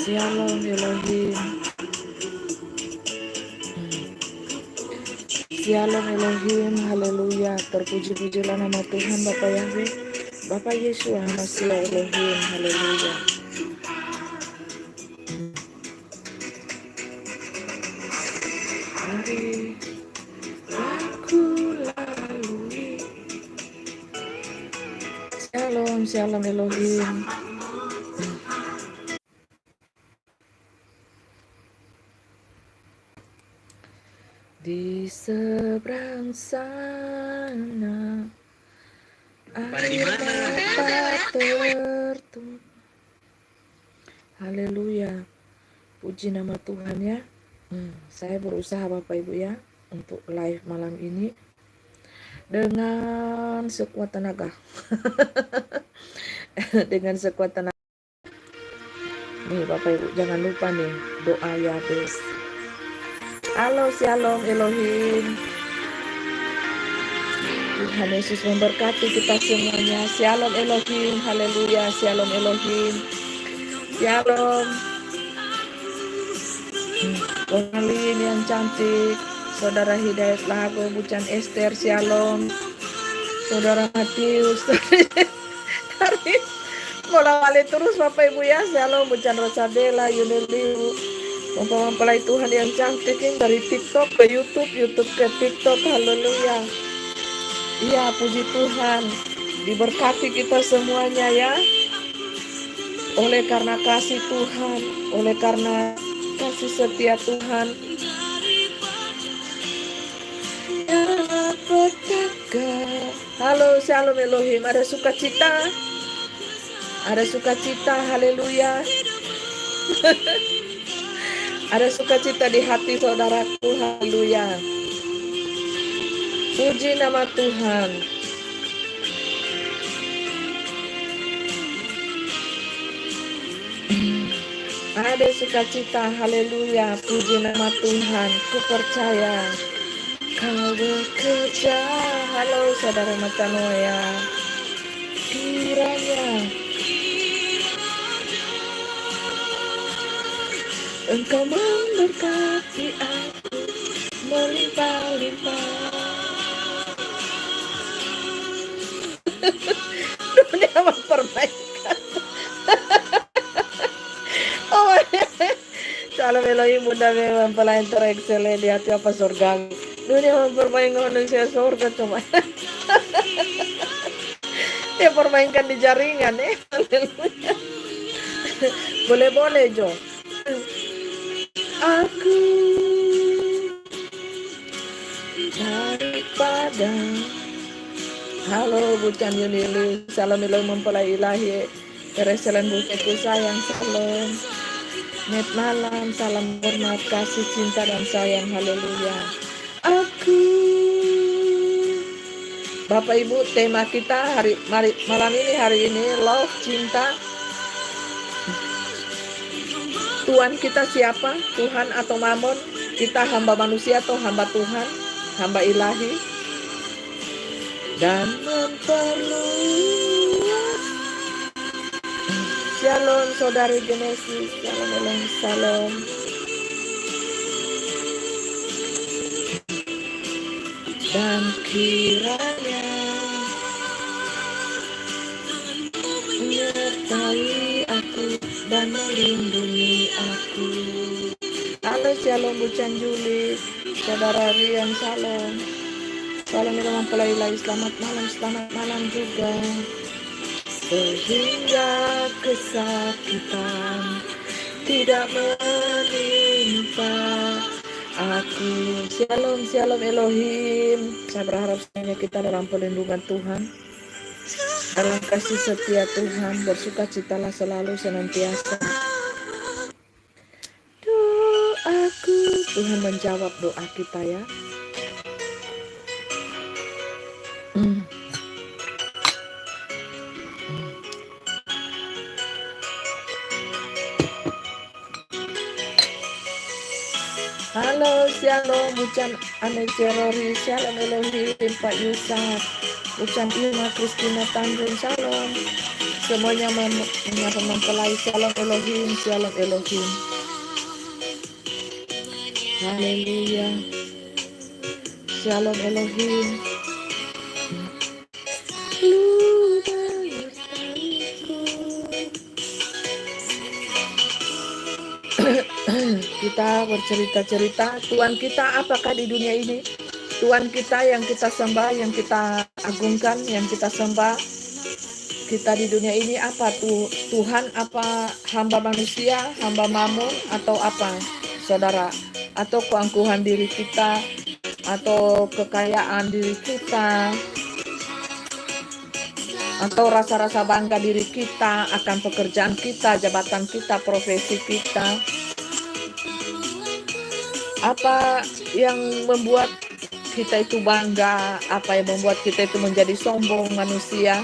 Shalom Elohim. Shalom Elohim. Haleluya. Terpuji-pujilah nama Tuhan Bapa Yahweh, Bapa Yesus Masih Elohim. Haleluya. Hari aku lalui. Shalom, shalom Elohim. Di seberang sana air mata tertumpah. Haleluya. Puji nama Tuhan ya. Saya berusaha Bapak Ibu ya untuk live malam ini dengan sekuat tenaga. Dengan sekuat tenaga. Nih Bapak Ibu jangan lupa nih doa Yabes. Halo, shalom Elohim. Tuhan Yesus memberkati kita semuanya. Shalom Elohim. Haleluya. Shalom Elohim. Shalom. Kornelin yang cantik. Saudara Hidayat Lago, Bucan Esther. Shalom. Saudara Matius. Dari bola-balik terus Bapak Ibu ya. Shalom. Bucan Rosabella, Yuniliu. Mempelai Tuhan yang cantik ini dari TikTok ke YouTube, YouTube ke TikTok. Haleluya. Iya, puji Tuhan. Diberkati kita semuanya ya. Oleh karena kasih Tuhan, oleh karena kasih setia Tuhan. Halo, shalom Elohim. Ada sukacita? Ada sukacita, haleluya. Ada sukacita di hati saudaraku, haleluya. Puji nama Tuhan. Ada sukacita, haleluya. Puji nama Tuhan. Ku percaya Kau bekerja. Halo saudara Matanoya. Kiranya Engkau memberkati aku melimpah-limpah. Dunia mempermainkan. Oh, Shalom Elohim, Bunda mempelai terekselen di hati apa surgawi. Dunia mempermainkan manusia surga cuma. Dia permainkan di jaringan ya. Boleh-boleh Jo. Aku daripada. Halo Bucan Yunili. Salam Elohim mempelai ilahi. Tereselen bukeku sayang. Salam. Net malam. Salam hormat kasih cinta dan sayang. Haleluya. Aku. Bapak Ibu tema kita malam ini love, cinta. Tuhan kita siapa? Tuhan atau Mamon? Kita hamba manusia atau hamba Tuhan? Hamba ilahi? Dan memperluas. Shalom saudari Genesis. Shalom Elohim. Shalom. Dan kiranya menyertai aku dan melindungi aku. Halo shalom Bucan Juli, saudara Rian shalom. Salam Elohim mempelai ilahi, selamat malam juga. Sehingga kesakitan tidak menimpa aku. Shalom Elohim. Saya berharap semuanya kita dalam perlindungan Tuhan, dalam kasih setia Tuhan, bersukacitalah selalu senantiasa. Doaku, Tuhan menjawab doa kita ya. Halo, shalom, Bucan Anecerori, shalom Elohim, Pak Yusuf, Bucan Ilma Kristina Tanjung, shalom. Semuanya menyapa mempelai. Shalom Elohim, Shalom Elohim. Haleluya. Shalom Elohim. Kita bercerita-cerita Tuhan kita apakah di dunia ini. Tuhan kita yang kita sembah, yang kita agungkan, yang kita sembah. Kita di dunia ini apa tuh? Tuhan apa hamba manusia, hamba mamon, atau apa saudara? Atau keangkuhan diri kita, atau kekayaan diri kita, atau rasa-rasa bangga diri kita akan pekerjaan kita, jabatan kita, profesi kita. Apa yang membuat kita itu bangga, apa yang membuat kita itu menjadi sombong manusia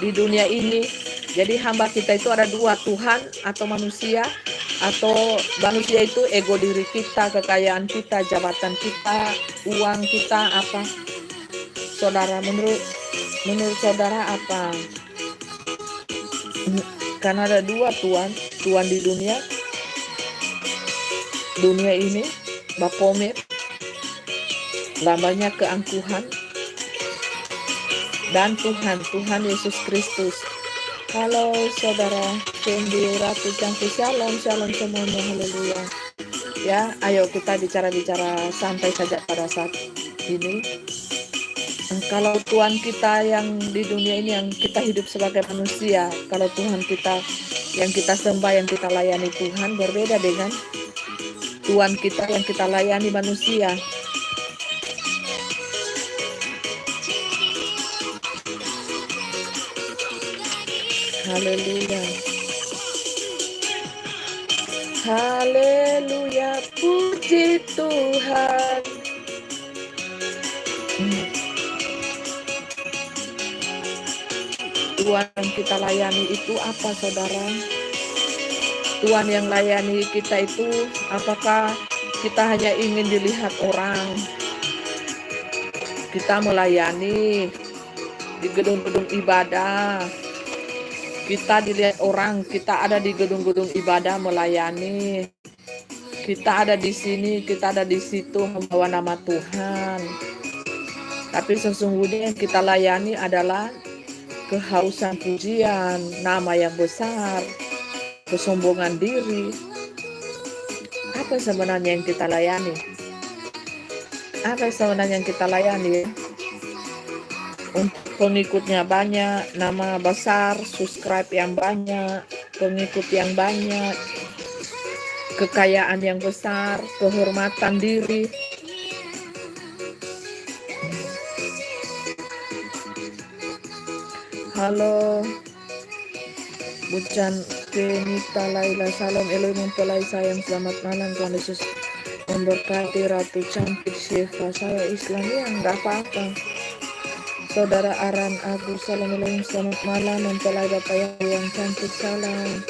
di dunia ini. Jadi hamba kita itu ada dua, Tuhan atau manusia. Atau manusia itu ego diri kita, kekayaan kita, jabatan kita, uang kita, apa saudara? Menurut saudara apa? Karena ada dua Tuhan di dunia ini, Baphomet, lambangnya keangkuhan, dan Tuhan Yesus Kristus. Halo saudara Kendi, Ratu Cantik, shalom semuanya, haleluya. Ya, ayo kita bicara-bicara santai saja pada saat ini. Kalau Tuhan kita yang di dunia ini, yang kita hidup sebagai manusia, kalau Tuhan kita yang kita sembah, yang kita layani Tuhan, berbeda dengan Tuhan kita yang kita layani manusia. Haleluya. Haleluya, puji Tuhan. Tuhan yang kita layani itu apa saudara? Tuhan yang layani kita itu, apakah kita hanya ingin dilihat orang? Kita melayani di gedung-gedung ibadah, kita dilihat orang, kita ada di gedung-gedung ibadah melayani. Kita ada di sini, kita ada di situ membawa nama Tuhan. Tapi sesungguhnya yang kita layani adalah kehausan pujian, nama yang besar, kesombongan diri. Apa sebenarnya yang kita layani? Apa sebenarnya yang kita layani? Pengikutnya banyak, nama besar, subscribe yang banyak, pengikut yang banyak, kekayaan yang besar, kehormatan diri. Halo Bucan Kenita Laila, salam Elohim mempelai sayang, selamat malam, Tuhan Yesus memberkati. Ratu Cantik Syifa, saya Islam, ya enggak apa-apa. Saudara Aran Agus, salam Elohim, selamat malam, mempelai Bapak yang cantik, salam.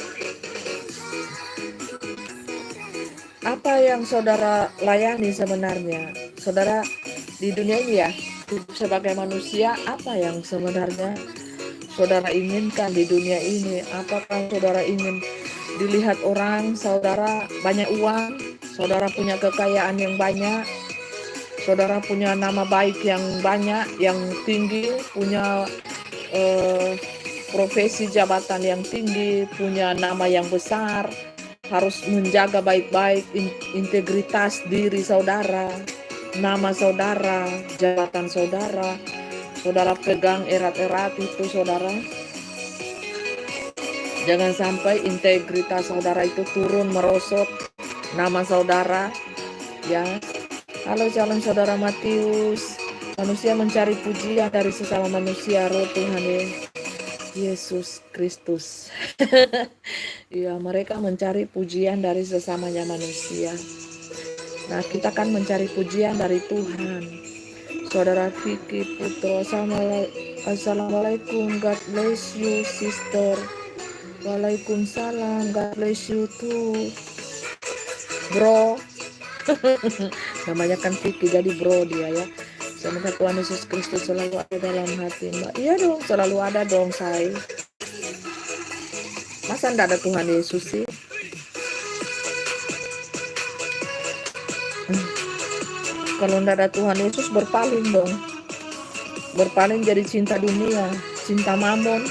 Apa yang saudara layani sebenarnya? Saudara di dunia ini ya, sebagai manusia, apa yang sebenarnya saudara inginkan di dunia ini? Apakah saudara ingin dilihat orang, saudara banyak uang, saudara punya kekayaan yang banyak, saudara punya nama baik yang banyak, yang tinggi, punya profesi jabatan yang tinggi, punya nama yang besar, harus menjaga baik-baik integritas diri saudara, nama saudara, jabatan saudara, saudara pegang erat-erat itu saudara. Jangan sampai integritas saudara itu turun merosot nama saudara, ya. Halo shalom saudara Matius. Manusia mencari pujian dari sesama manusia, roh Tuhan Yesus Kristus. Ya, mereka mencari pujian dari sesamanya manusia. Nah, kita kan mencari pujian dari Tuhan. Saudara Vicky Putro, assalamualaikum, God bless you sister. Waalaikumsalam, God bless you too, bro. Namanya kan Vicky, jadi bro dia ya. Semoga Tuhan Yesus Kristus selalu ada dalam hati Mbak. Iya dong, selalu ada dong say. Masa enggak ada Tuhan Yesus sih? Kalau enggak ada Tuhan Yesus berpaling dong. Berpaling jadi cinta dunia, cinta mamon,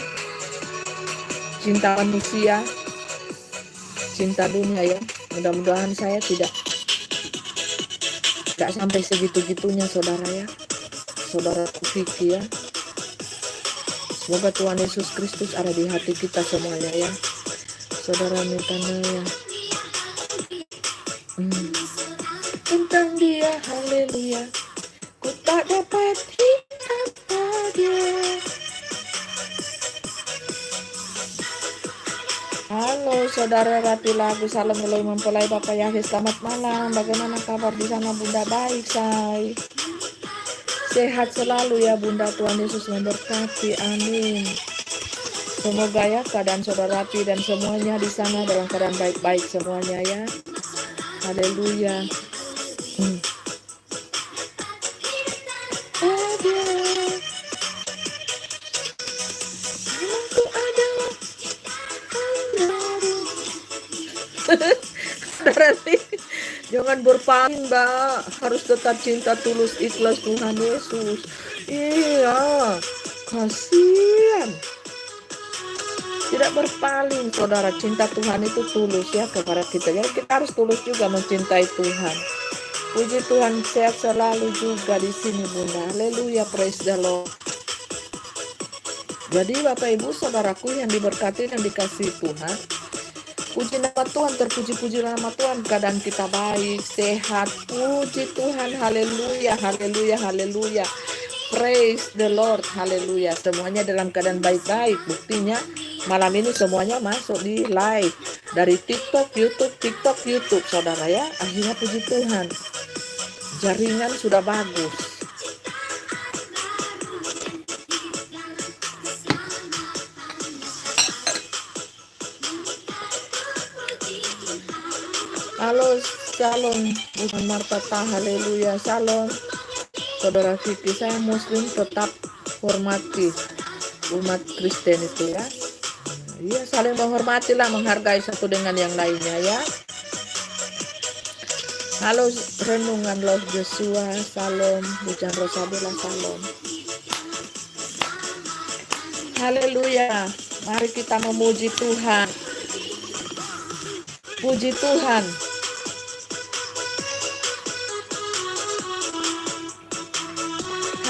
cinta manusia, cinta dunia ya. Mudah-mudahan saya tidak sampai segitu-gitunya saudara ya. Saudaraku Vicky ya. Semoga Tuhan Yesus Kristus ada di hati kita semuanya ya. Saudara Mitana ya. Tentang dia, haleluya. Ku tak dapat hidup tanpa dia. Halo saudara Rati Lagu, salam melalui mempelai Bapak Yahya, selamat malam. Bagaimana kabar di sana Bunda? Baik, say. Sehat selalu ya Bunda, Tuhan Yesus memberkati, amin. Semoga ya keadaan saudara Rati dan semuanya di sana dalam keadaan baik-baik semuanya ya. Haleluya. Jangan berpaling Mbak, harus tetap cinta tulus ikhlas Tuhan Yesus. Iya, kasihan. Tidak berpaling saudara, cinta Tuhan itu tulus ya kepada kita. Jadi kita harus tulus juga mencintai Tuhan. Puji Tuhan, sehat selalu juga di sini Bunda. Haleluya, praise the Lord. Jadi Bapak Ibu saudaraku yang diberkati dan dikasihi Tuhan, puji nama Tuhan, terpuji-puji nama Tuhan, keadaan kita baik, sehat, puji Tuhan, haleluya, haleluya, haleluya, praise the Lord, haleluya, semuanya dalam keadaan baik-baik. Buktinya malam ini semuanya masuk di live dari TikTok, YouTube, saudara ya, akhirnya puji Tuhan, jaringan sudah bagus. Halo, shalom, Tuhan Martata, haleluya, shalom. Saudara Vicky, saya muslim tetap hormati umat Kristen itu ya. Iya, saling menghormatilah, menghargai satu dengan yang lainnya ya. Halo, renungan Love Joshua, shalom. Hujan Rosabella, shalom. Haleluya, mari kita memuji Tuhan. Puji Tuhan.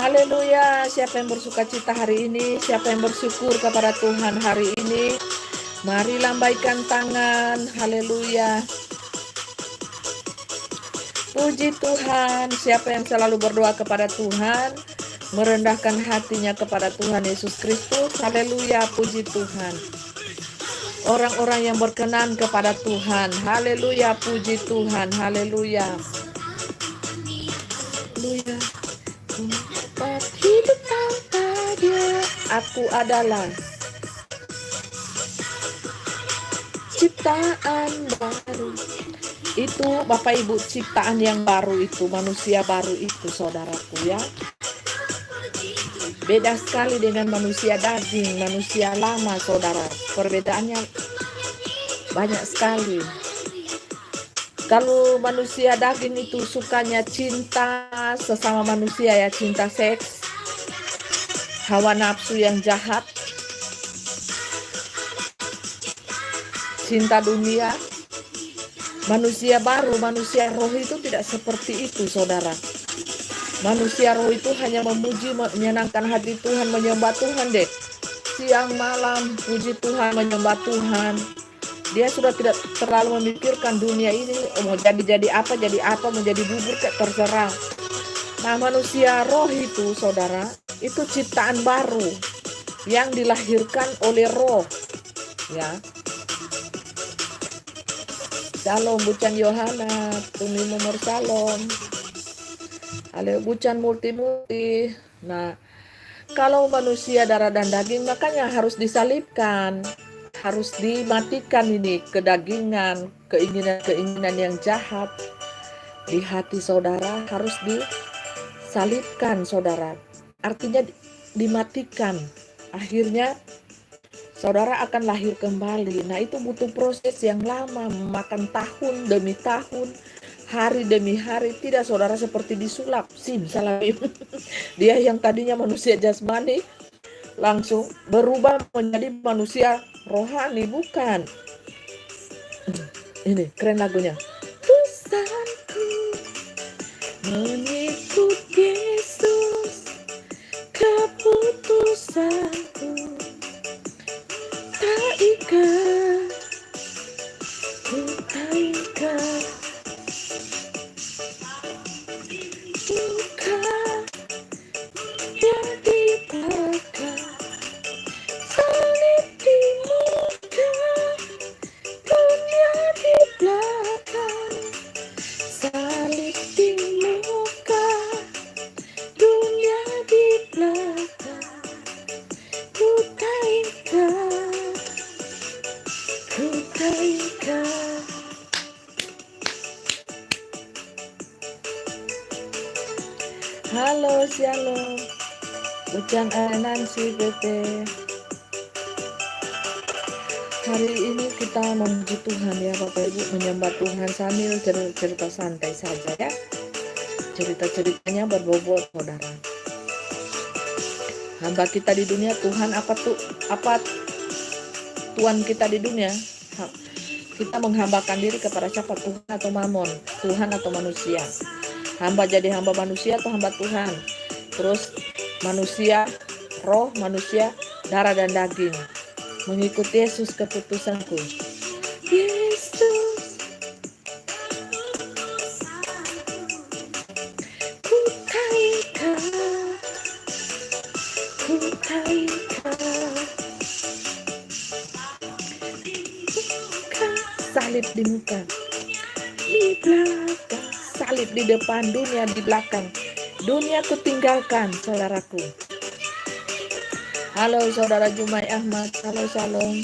Haleluya, siapa yang bersuka cita hari ini, siapa yang bersyukur kepada Tuhan hari ini, mari lambaikan tangan, haleluya. Puji Tuhan, siapa yang selalu berdoa kepada Tuhan, merendahkan hatinya kepada Tuhan Yesus Kristus, haleluya, puji Tuhan. Orang-orang yang berkenan kepada Tuhan, haleluya, puji Tuhan, haleluya. Haleluya. Hidup tanpa dia, aku adalah ciptaan baru. Itu Bapak Ibu, ciptaan yang baru itu, manusia baru itu saudaraku ya. Beda sekali dengan manusia daging, manusia lama saudara. Perbedaannya banyak sekali. Kalau manusia daging itu sukanya cinta sesama manusia ya, cinta seks, hawa nafsu yang jahat, cinta dunia. Manusia baru, manusia roh itu tidak seperti itu saudara. Manusia roh itu hanya memuji, menyenangkan hati Tuhan, menyembah Tuhan deh. Siang malam puji Tuhan, menyembah Tuhan. Dia sudah tidak terlalu memikirkan dunia ini mau jadi apa, menjadi bubur kayak terserah. Nah, manusia roh itu saudara, itu ciptaan baru yang dilahirkan oleh roh ya. Shalom Bucan Yohana, Tumi nomor shalom. Halo Bucan multi. Nah, kalau manusia darah dan daging makanya harus disalibkan. Harus dimatikan ini kedagingan, keinginan yang jahat di hati saudara harus disalibkan saudara. Artinya dimatikan. Akhirnya saudara akan lahir kembali. Nah, itu butuh proses yang lama, memakan tahun demi tahun, hari demi hari. Tidak saudara seperti disulap, simsalabim. Dia yang tadinya manusia jasmani langsung berubah menjadi manusia rohani, bukan. Ini keren lagunya. Pesanku mengikut Yesus, keputusanku tak ikat, ku tak ikat, bukan yang di belakang, salib di muka, dunia di belakang, salib di muka, dunia di belakang, ku tak ikat, ku tak ikat. Halo, shalom. Bucan Nancy PT. Hari ini kita memuji Tuhan ya Bapak Ibu, menyembah Tuhan sambil cerita santai saja ya. Cerita-ceritanya berbobot saudara. Hamba kita di dunia, Tuhan apa Tuhan kita di dunia? Kita menghambakan diri kepada siapa? Tuhan atau Mamon? Tuhan atau manusia? Hamba jadi hamba manusia atau hamba Tuhan? Terus manusia, roh manusia, darah dan daging. Mengikuti Yesus keputusanku. Yesus, ku tak ikat, ku tak ikat. Salib di muka, di belakang, salib di depan, dunia di belakang. Dunia ku tinggalkan, saudaraku. Halo saudara Jumai Ahmad, halo shalom.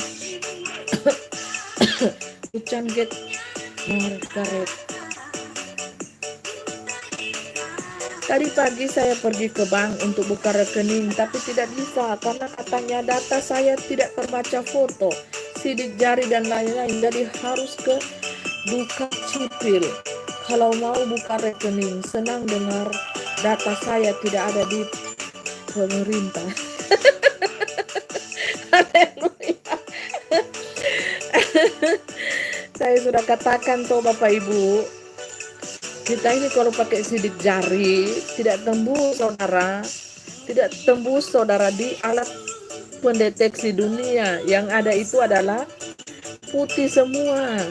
Hujan get Margaret. Tadi pagi saya pergi ke bank untuk buka rekening, tapi tidak bisa karena katanya data saya tidak terbaca foto, sidik jari dan lain-lain, jadi harus ke Dukcapil kalau mau buka rekening. Senang dengar data saya tidak ada di pemerintah. Haleluya. Saya sudah katakan tuh Bapak Ibu, kita ini kalau pakai sidik jari tidak tembus saudara, tidak tembus saudara di alat pendeteksi dunia. Yang ada itu adalah putih semua.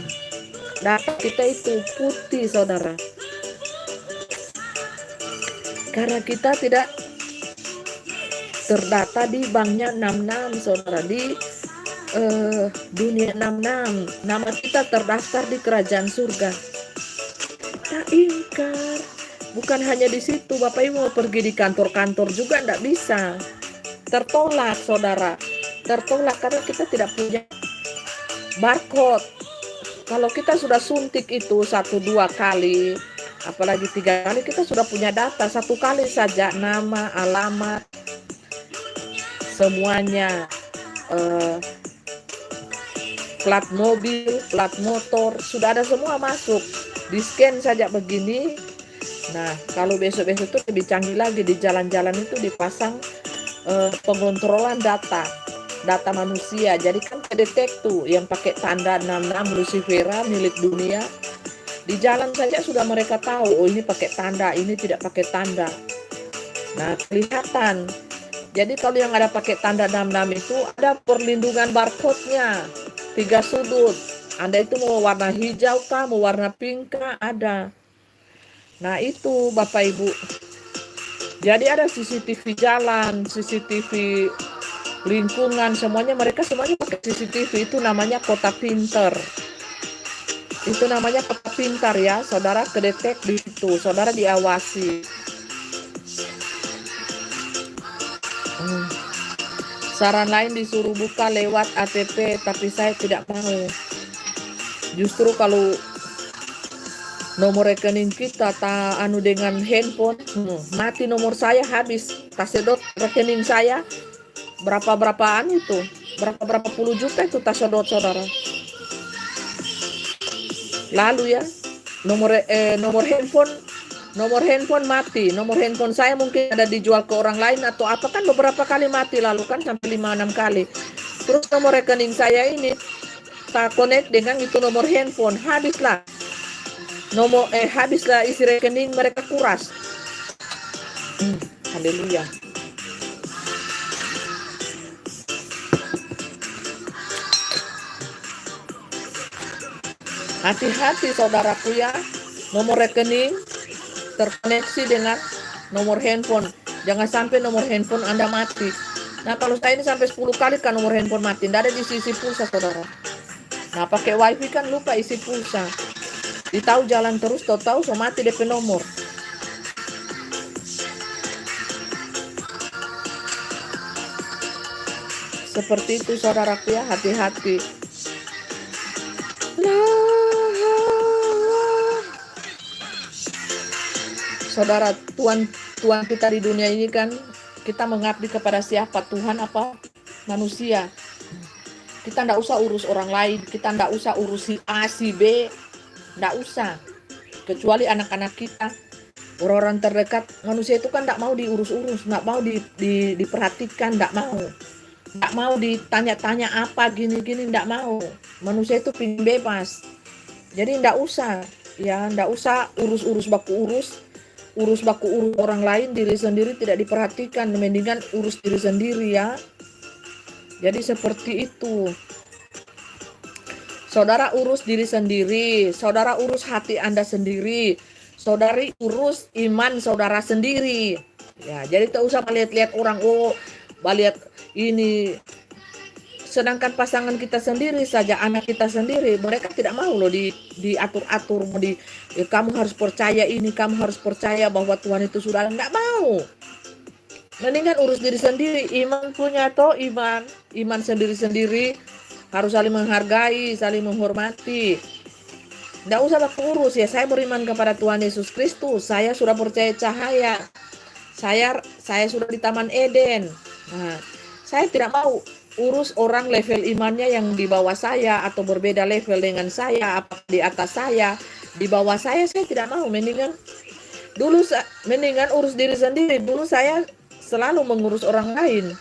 Data kita itu putih saudara, karena kita tidak terdata di banknya 66 saudara, di dunia 66. Nama kita terdaftar di kerajaan surga. Tak ingkar, bukan hanya di situ Bapak Ibu, mau pergi di kantor-kantor juga tidak bisa, tertolak saudara, tertolak karena kita tidak punya barcode. Kalau kita sudah suntik itu 1-2 kali, apalagi 3 kali, kita sudah punya data. 1 kali saja nama, alamat, semuanya, plat mobil, plat motor, sudah ada semua masuk. Di scan saja begini. Nah, kalau besok-besok itu lebih canggih lagi, di jalan-jalan itu dipasang pengontrolan data manusia. Jadi kan kedetek tuh yang pakai tanda 66 Lucifera milik dunia. Di jalan saja sudah mereka tahu, oh ini pakai tanda, ini tidak pakai tanda. Nah, kelihatan. Jadi kalau yang ada pakai tanda 66 itu ada perlindungan barcode-nya, 3 sudut. Anda itu mau warna hijau kah, mau warna pink kah, ada. Nah itu Bapak Ibu. Jadi ada CCTV jalan, CCTV lingkungan, semuanya pakai CCTV. Itu namanya kota pinter. Itu namanya kota pintar ya, saudara kedetek di situ, saudara diawasi. Saran lain disuruh buka lewat ATP, tapi saya tidak mau. Justru kalau nomor rekening kita anu dengan handphone, mati nomor saya habis, tak sedot rekening saya berapa-berapaan itu. berapa puluh juta itu tas saudara. Lalu ya, nomor handphone mati. Nomor handphone saya mungkin ada dijual ke orang lain atau apa, kan beberapa kali mati lalu kan, sampai 5-6 kali. Terus nomor rekening saya ini tak connect dengan itu nomor handphone, habislah isi rekening, mereka kuras. Haleluya. Hati-hati saudaraku ya, nomor rekening terkoneksi dengan nomor handphone. Jangan sampai nomor handphone Anda mati. Nah, kalau saya ini sampai 10 kali kan nomor handphone mati, tidak ada diisi pulsa saudara. Nah, pakai wifi kan lupa isi pulsa. Ditahu jalan terus, tahu so mati DP nomor. Seperti itu saudaraku ya, hati-hati. Saudara, Tuhan kita di dunia ini kan, kita mengabdi kepada siapa? Tuhan apa manusia. Kita ndak usah urus orang lain, kita ndak usah urus si A, si B, ndak usah. Kecuali anak-anak kita, orang-orang terdekat, manusia itu kan ndak mau diurus-urus, ndak mau diperhatikan, ndak mau ditanya-tanya apa gini-gini, ndak mau. Manusia itu pingin bebas. Jadi ndak usah urus baku urus orang lain, diri sendiri tidak diperhatikan, mendingan urus diri sendiri ya. Jadi seperti itu. Saudara urus diri sendiri, saudara urus hati Anda sendiri, saudari urus iman saudara sendiri. Ya, jadi tak usah melihat-lihat orang, melihat ini. Sedangkan pasangan kita sendiri saja, anak kita sendiri, mereka tidak mau loh diatur-atur, kamu harus percaya ini, kamu harus percaya bahwa Tuhan itu sudah, enggak mau. Mendingan urus diri sendiri, iman punya toh, iman sendiri-sendiri, harus saling menghargai, saling menghormati. Enggak usah urus ya, saya beriman kepada Tuhan Yesus Kristus, saya sudah percaya cahaya, saya sudah di Taman Eden. Nah, saya tidak mau urus orang level imannya yang di bawah saya atau berbeda level dengan saya, apa di atas saya, di bawah saya tidak mau. Mendingan urus diri sendiri. Dulu saya selalu mengurus orang lain,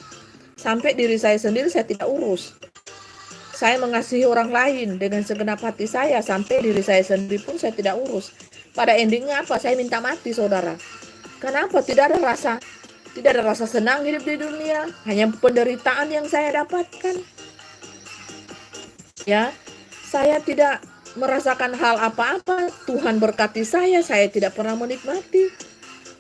sampai diri saya sendiri saya tidak urus. Saya mengasihi orang lain dengan segenap hati saya, sampai diri saya sendiri pun saya tidak urus. Pada endingnya apa? Saya minta mati saudara. Kenapa? Tidak ada rasa senang hidup di dunia, hanya penderitaan yang saya dapatkan. Ya, saya tidak merasakan hal apa-apa. Tuhan berkati saya tidak pernah menikmati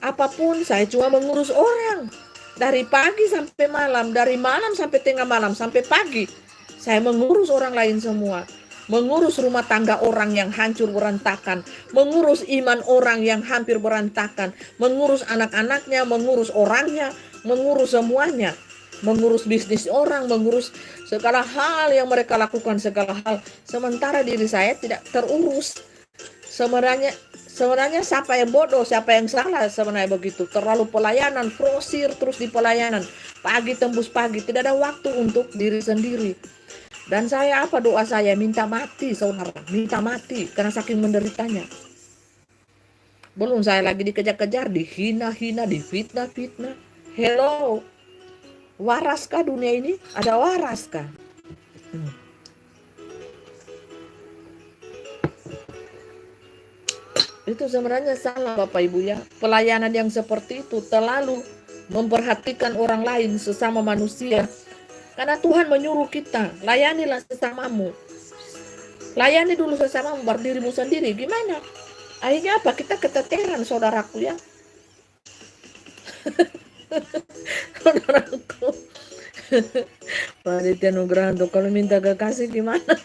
apapun. Saya cuma mengurus orang dari pagi sampai malam, dari malam sampai tengah malam sampai pagi. Saya mengurus orang lain semua. Mengurus rumah tangga orang yang hancur berantakan, mengurus iman orang yang hampir berantakan, mengurus anak-anaknya, mengurus orangnya, mengurus semuanya, mengurus bisnis orang, mengurus segala hal yang mereka lakukan, segala hal. Sementara diri saya tidak terurus. Sebenarnya siapa yang bodoh, siapa yang salah sebenarnya begitu. Terlalu pelayanan, frosir terus di pelayanan, pagi tembus pagi, tidak ada waktu untuk diri sendiri. Dan saya doa saya? Minta mati saudara, minta mati karena saking menderitanya. Belum saya lagi dikejar-kejar, dihina-hina, difitnah-fitnah. Hello, waraskah dunia ini? Ada waraskah? Itu sebenarnya salah Bapak Ibu ya. Pelayanan yang seperti itu terlalu memperhatikan orang lain, sesama manusia. Karena Tuhan menyuruh kita, layanilah sesamamu. Layani dulu sesamamu, baru dirimu sendiri. Gimana? Akhirnya apa? Kita keteteran saudaraku ya. Saudaraku. Panitia Nugrahanto, kalau minta kekasih gimana?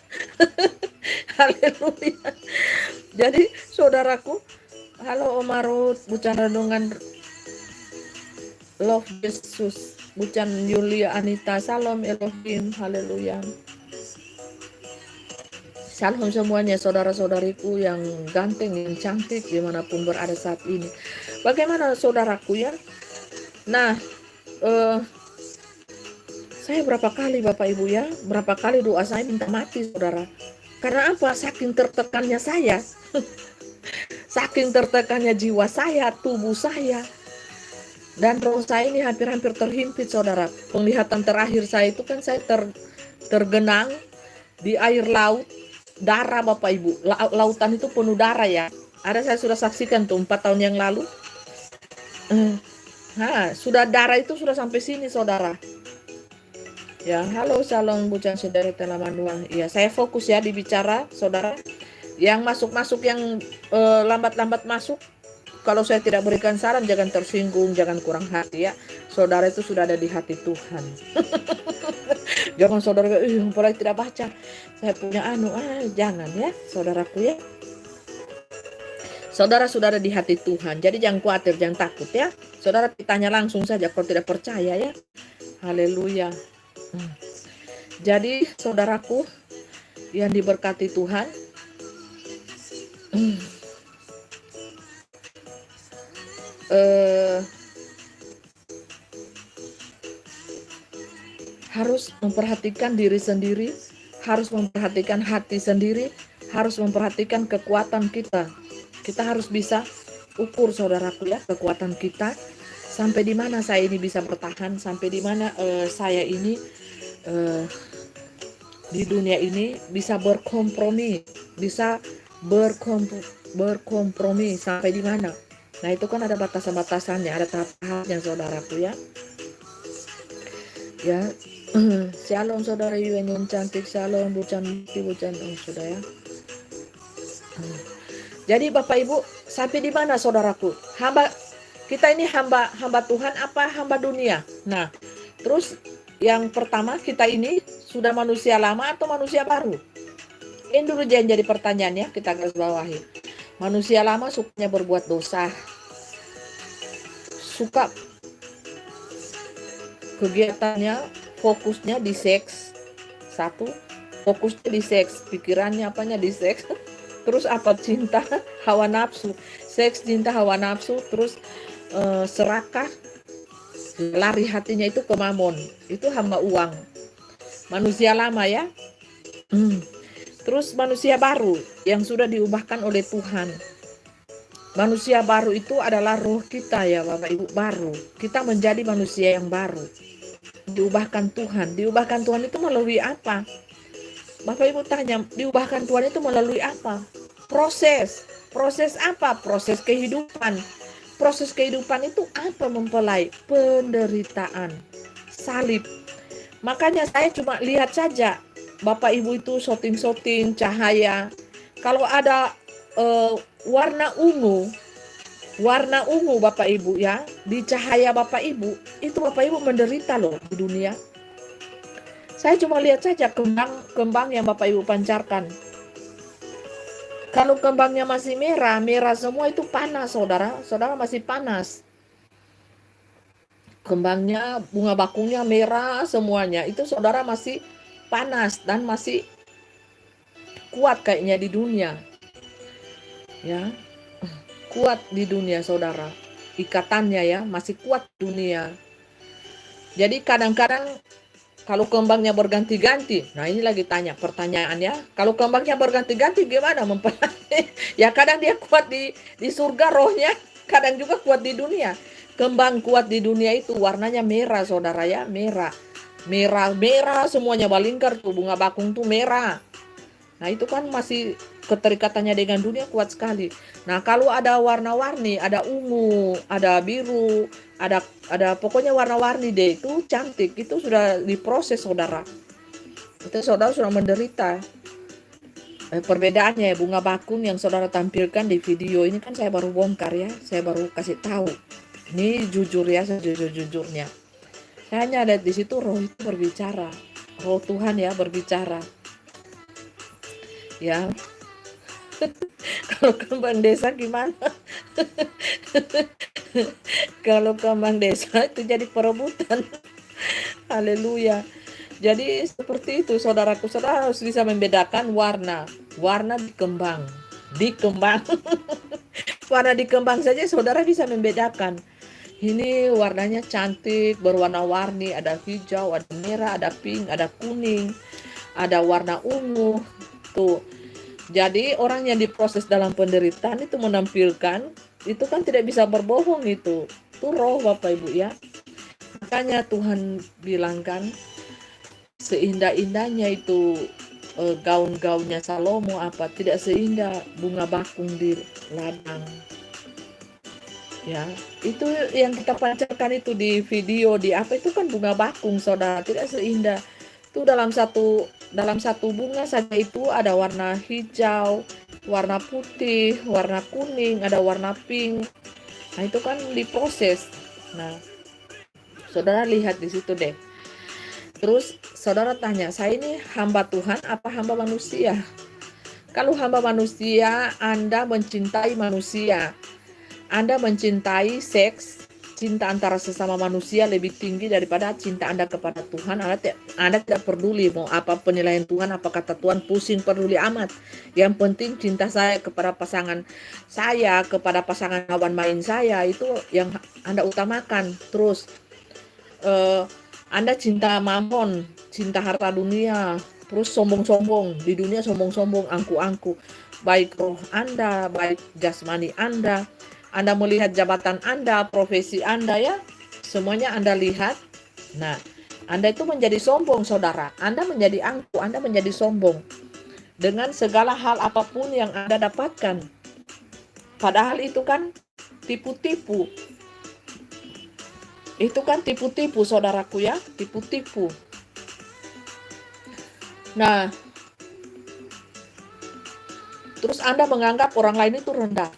Haleluya. Jadi saudaraku, halo Omarut, Bucan Renungan Love Jesus, Bucan Yulia Anita, Salam Elohim, haleluya. Salam semuanya saudara-saudariku yang ganteng, yang cantik dimanapun berada saat ini. Bagaimana saudaraku ya? Nah, Saya berapa kali Bapak Ibu ya, berapa kali doa saya minta mati saudara. Karena apa? Saking tertekannya saya. Saking tertekannya jiwa saya, tubuh saya. Dan roh saya ini hampir-hampir terhimpit saudara. Penglihatan terakhir saya itu kan saya tergenang di air laut. Darah Bapak Ibu. Lautan itu penuh darah ya. Ada saya sudah saksikan tuh 4 tahun yang lalu. Sudah darah itu sudah sampai sini saudara. Ya, halo Shalom Bucan Saudara Telamanua. Ya, saya fokus ya dibicara saudara. Yang masuk-masuk yang lambat-lambat masuk, kalau saya tidak berikan saran jangan tersinggung, jangan kurang hati ya. Saudara itu sudah ada di hati Tuhan. Jangan saudara mulai tidak baca. Saya punya jangan ya, saudaraku ya. Saudara sudah ada di hati Tuhan. Jadi jangan khawatir, jangan takut ya. Saudara ditanya langsung saja kalau tidak percaya ya. Haleluya. Jadi saudaraku yang diberkati Tuhan, harus memperhatikan diri sendiri, harus memperhatikan hati sendiri, harus memperhatikan kekuatan kita. Kita harus bisa ukur saudaraku ya, kekuatan kita sampai di mana saya ini bisa bertahan, sampai di mana saya ini di dunia ini bisa berkompromi, bisa berkompromi sampai di mana. Nah itu kan ada batasan-batasannya, ada tahap-tahapnya saudaraku ya. Ya, shalom saudara Yuen yang cantik, shalom bucan sudah ya. Jadi Bapak Ibu, sampai di mana saudaraku? Hamba kita ini hamba Tuhan apa hamba dunia? Nah, terus yang pertama kita ini sudah manusia lama atau manusia baru? Ini dulu jangan jadi pertanyaan ya, kita garis bawahi. Manusia lama sukanya berbuat dosa, suka kegiatannya, fokusnya di seks. Satu, fokusnya di seks, pikirannya apanya di seks. Terus apa? Cinta, hawa nafsu. Seks, cinta, hawa nafsu. Terus serakah, lari hatinya itu ke mamon. Itu hamba uang. Manusia lama ya. Terus manusia baru yang sudah diubahkan oleh Tuhan. Manusia baru itu adalah roh kita ya Bapak Ibu, baru. Kita menjadi manusia yang baru. Diubahkan Tuhan. Diubahkan Tuhan itu melalui apa? Bapak Ibu tanya, diubahkan Tuhan itu melalui apa? Proses. Proses apa? Proses kehidupan. Proses kehidupan itu apa mempelai? Penderitaan. Salib. Makanya saya cuma lihat saja Bapak Ibu itu shooting cahaya. Kalau ada warna ungu Bapak Ibu ya, di cahaya Bapak Ibu, itu Bapak Ibu menderita loh di dunia. Saya cuma lihat saja kembang yang Bapak Ibu pancarkan. Kalau kembangnya masih merah semua itu panas saudara masih panas. Kembangnya, bunga bakungnya merah semuanya, itu saudara masih panas dan masih kuat kayaknya di dunia. Ya, kuat di dunia saudara. Ikatannya ya, masih kuat dunia. Jadi kadang-kadang kalau kembangnya berganti-ganti, nah ini lagi pertanyaannya, kalau kembangnya berganti-ganti gimana mempelai? Ya kadang dia kuat di surga rohnya, kadang juga kuat di dunia. Kembang kuat di dunia itu warnanya merah saudara ya, merah semuanya balingkar tuh, bunga bakung tuh merah. Nah itu kan masih keterikatannya dengan dunia kuat sekali. Nah kalau ada warna-warni, ada ungu, ada biru, ada pokoknya warna-warni deh, itu cantik, itu sudah diproses saudara. Itu saudara sudah menderita. Perbedaannya bunga bakung yang saudara tampilkan di video ini kan saya baru bongkar ya, saya baru kasih tahu. Ini jujur ya, sejujur-jujurnya. Saya hanya lihat di situ roh itu berbicara, roh Tuhan ya berbicara. Ya, kalau kembang desa gimana? Kalau kembang desa itu jadi perebutan. Haleluya. Jadi seperti itu saudaraku, saudara harus bisa membedakan warna di kembang. Warna di kembang saja saudara bisa membedakan. Ini warnanya cantik, berwarna-warni, ada hijau, ada merah, ada pink, ada kuning, ada warna ungu. Tuh. Jadi orang yang diproses dalam penderitaan itu menampilkan, itu kan tidak bisa berbohong itu. Itu roh Bapak Ibu ya. Makanya Tuhan bilang kan, seindah-indahnya itu gaun-gaunnya Salomo apa, tidak seindah bunga bakung di ladang. Ya, itu yang kita pancarkan itu di video di apa itu kan bunga bakung saudara, tidak seindah itu dalam satu bunga saja itu ada warna hijau, warna putih, warna kuning, ada warna pink. Nah itu kan diproses. Nah saudara lihat di situ deh. Terus saudara tanya, saya ini hamba Tuhan apa hamba manusia? Kalau hamba manusia, Anda mencintai manusia, Anda mencintai seks, cinta antara sesama manusia lebih tinggi daripada cinta Anda kepada Tuhan. Anda tidak peduli mau apa penilaian Tuhan, apa kata Tuhan, pusing peduli amat. Yang penting cinta saya kepada pasangan saya, kepada pasangan kawan main saya, itu yang Anda utamakan. Terus Anda cinta mamon, cinta harta dunia, terus sombong-sombong, di dunia sombong-sombong, angku-angku. Baik roh Anda, baik jasmani Anda melihat jabatan Anda, profesi Anda ya, semuanya Anda lihat. Nah, Anda itu menjadi sombong saudara, Anda menjadi angku, Anda menjadi sombong. Dengan segala hal apapun yang Anda dapatkan. Padahal itu kan tipu-tipu. Itu kan tipu-tipu saudaraku ya, tipu-tipu. Nah, terus Anda menganggap orang lain itu rendah.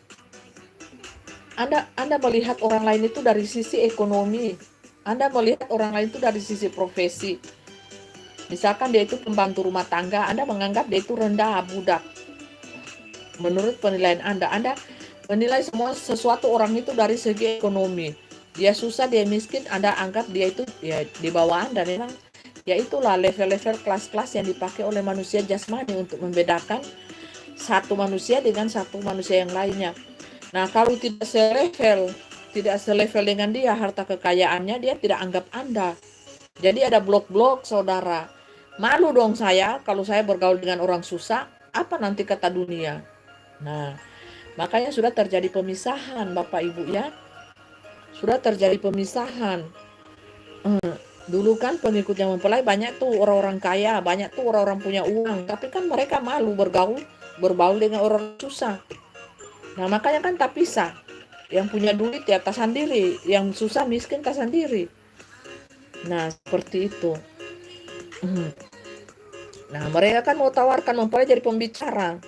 Anda melihat orang lain itu dari sisi ekonomi. Anda melihat orang lain itu dari sisi profesi. Misalkan dia itu pembantu rumah tangga, Anda menganggap dia itu rendah, budak. Menurut penilaian Anda menilai semua sesuatu orang itu dari segi ekonomi. Dia susah, dia miskin, Anda anggap dia itu ya di bawah Anda. Memang ya itulah level-level kelas-kelas yang dipakai oleh manusia jasmani untuk membedakan satu manusia dengan satu manusia yang lainnya. Nah, kalau tidak selevel dengan dia, harta kekayaannya, dia tidak anggap Anda. Jadi ada blok-blok, saudara. Malu dong saya kalau saya bergaul dengan orang susah, apa nanti kata dunia? Nah, makanya sudah terjadi pemisahan, Bapak Ibu ya. Sudah terjadi pemisahan. Dulu kan pengikut yang mempelai banyak tuh orang-orang kaya, banyak tuh orang-orang punya uang. Tapi kan mereka malu berbaul dengan orang susah. Nah makanya kan tak pisah. Yang punya duit ya tak sendiri, yang susah miskin tak sendiri. Nah seperti itu. Nah mereka kan mau tawarkan mempelai jadi pembicara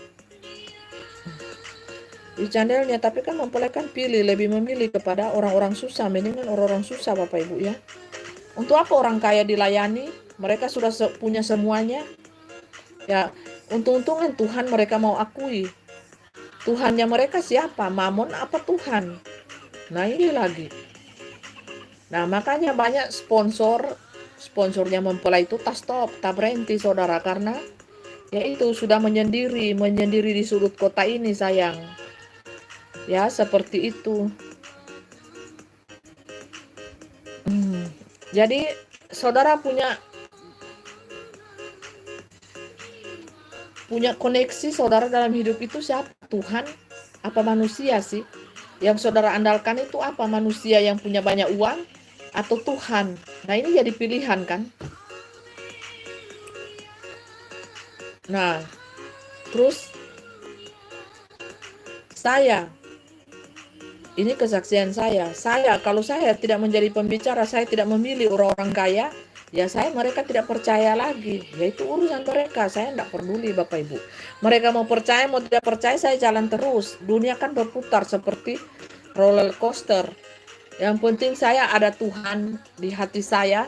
di channelnya, tapi kan mempelai kan lebih memilih kepada orang-orang susah, mendingan orang-orang susah Bapak Ibu ya. Untuk apa orang kaya dilayani? Mereka sudah punya semuanya. Ya untung-untungan Tuhan mereka mau akui. Tuhannya mereka siapa? Mamon apa Tuhan? Nah ini lagi. Nah makanya banyak sponsornya mempelai itu tak stop, tak berhenti saudara, karena yaitu sudah menyendiri di sudut kota ini sayang. Ya seperti itu. Jadi saudara punya koneksi saudara dalam hidup itu siapa? Tuhan apa manusia sih? Yang saudara andalkan itu apa? Manusia yang punya banyak uang atau Tuhan? Nah ini jadi pilihan kan? Nah terus ini kesaksian saya kalau saya tidak menjadi pembicara, saya tidak memilih orang-orang kaya, ya mereka tidak percaya lagi, yaitu urusan mereka, saya tidak peduli Bapak Ibu. Mereka mau percaya mau tidak percaya, saya jalan terus. Dunia kan berputar seperti roller coaster. Yang penting saya ada Tuhan di hati saya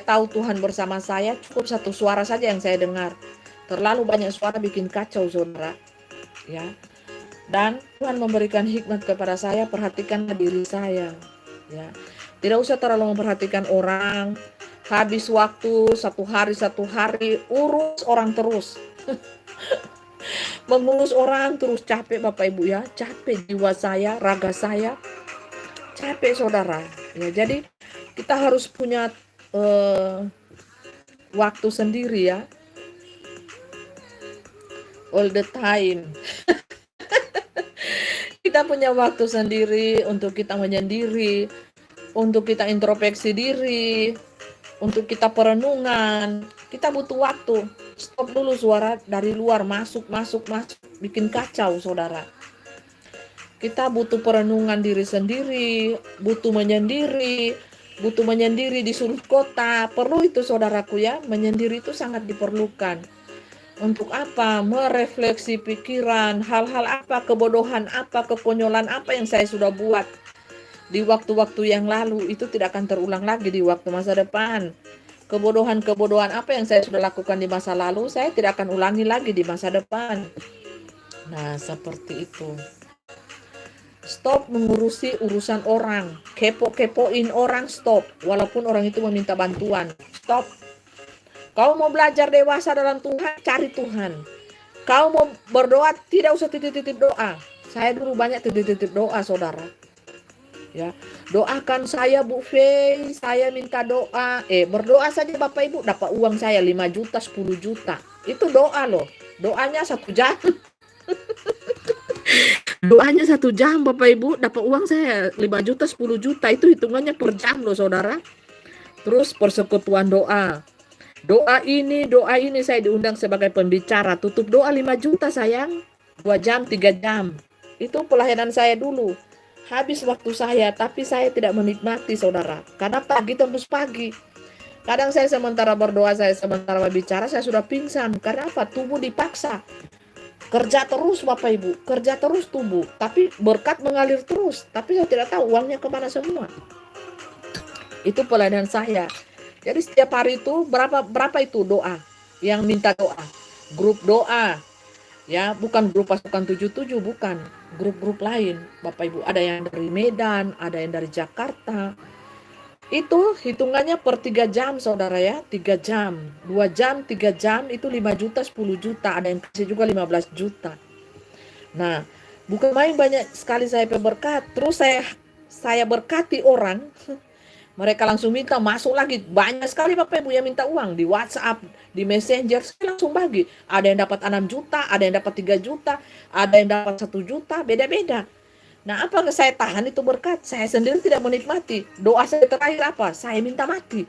tahu Tuhan bersama saya, cukup satu suara saja yang saya dengar. Terlalu banyak suara bikin kacau saudara ya. Dan Tuhan memberikan hikmat kepada saya, perhatikanlah diri saya ya. Tidak usah terlalu memperhatikan orang. Habis waktu satu hari urus orang terus. Mengurus orang terus capek Bapak Ibu ya, capek jiwa saya, raga saya. capek saudara. Ya, jadi kita harus punya waktu sendiri ya, all the time. Kita punya waktu sendiri untuk kita menyendiri, untuk kita introspeksi diri, untuk kita perenungan. Kita butuh waktu. Stop dulu suara dari luar masuk, bikin kacau saudara. Kita butuh perenungan diri sendiri, butuh menyendiri di sudut kota. Perlu itu saudaraku ya, menyendiri itu sangat diperlukan. Untuk apa? Merefleksi pikiran, hal-hal apa, kebodohan apa, kekonyolan apa yang saya sudah buat di waktu-waktu yang lalu, itu tidak akan terulang lagi di waktu masa depan. Kebodohan-kebodohan apa yang saya sudah lakukan di masa lalu, saya tidak akan ulangi lagi di masa depan. Nah, seperti itu. Stop mengurusi urusan orang. Kepo-kepoin orang, stop. Walaupun orang itu meminta bantuan, stop. Kau mau belajar dewasa dalam Tuhan, cari Tuhan. Kau mau berdoa, tidak usah titip-titip doa. Saya dulu banyak titip-titip doa, saudara. Ya, doakan saya Bu Fei, saya minta doa. Berdoa saja Bapak Ibu, dapat uang saya 5 juta, 10 juta. Itu doa loh. Doanya 1 jam. Doanya 1 jam Bapak Ibu, dapat uang saya 5 juta, 10 juta. Itu hitungannya per jam loh saudara. Terus persekutuan doa. Doa ini saya diundang sebagai pembicara. Tutup doa 5 juta sayang. 2 jam, 3 jam. Itu pelayanan saya dulu. Habis waktu saya, tapi saya tidak menikmati saudara. Karena pagi tembus pagi. Kadang saya sementara berdoa, saya sementara berbicara, saya sudah pingsan. Karena apa? Tubuh dipaksa. Kerja terus Bapak Ibu. Kerja terus tubuh. Tapi berkat mengalir terus. Tapi saya tidak tahu uangnya kemana semua. Itu pelayanan saya. Jadi setiap hari itu berapa itu doa yang minta doa, grup doa, ya bukan grup pasukan 77, bukan grup-grup lain, Bapak Ibu. Ada yang dari Medan, ada yang dari Jakarta. Itu hitungannya per 3 jam saudara ya, 3 jam, 2 jam, 3 jam itu 5 juta, 10 juta, ada yang kasih juga 15 juta. Nah, bukan main, banyak sekali saya berkat. Terus saya berkati orang. Mereka langsung minta masuk lagi. Banyak sekali Bapak Ibu yang minta uang. Di WhatsApp, di Messenger, saya langsung bagi. Ada yang dapat 6 juta, ada yang dapat 3 juta, ada yang dapat 1 juta, beda-beda. Nah, apa saya tahan itu berkat? Saya sendiri tidak menikmati. Doa saya terakhir apa? Saya minta mati.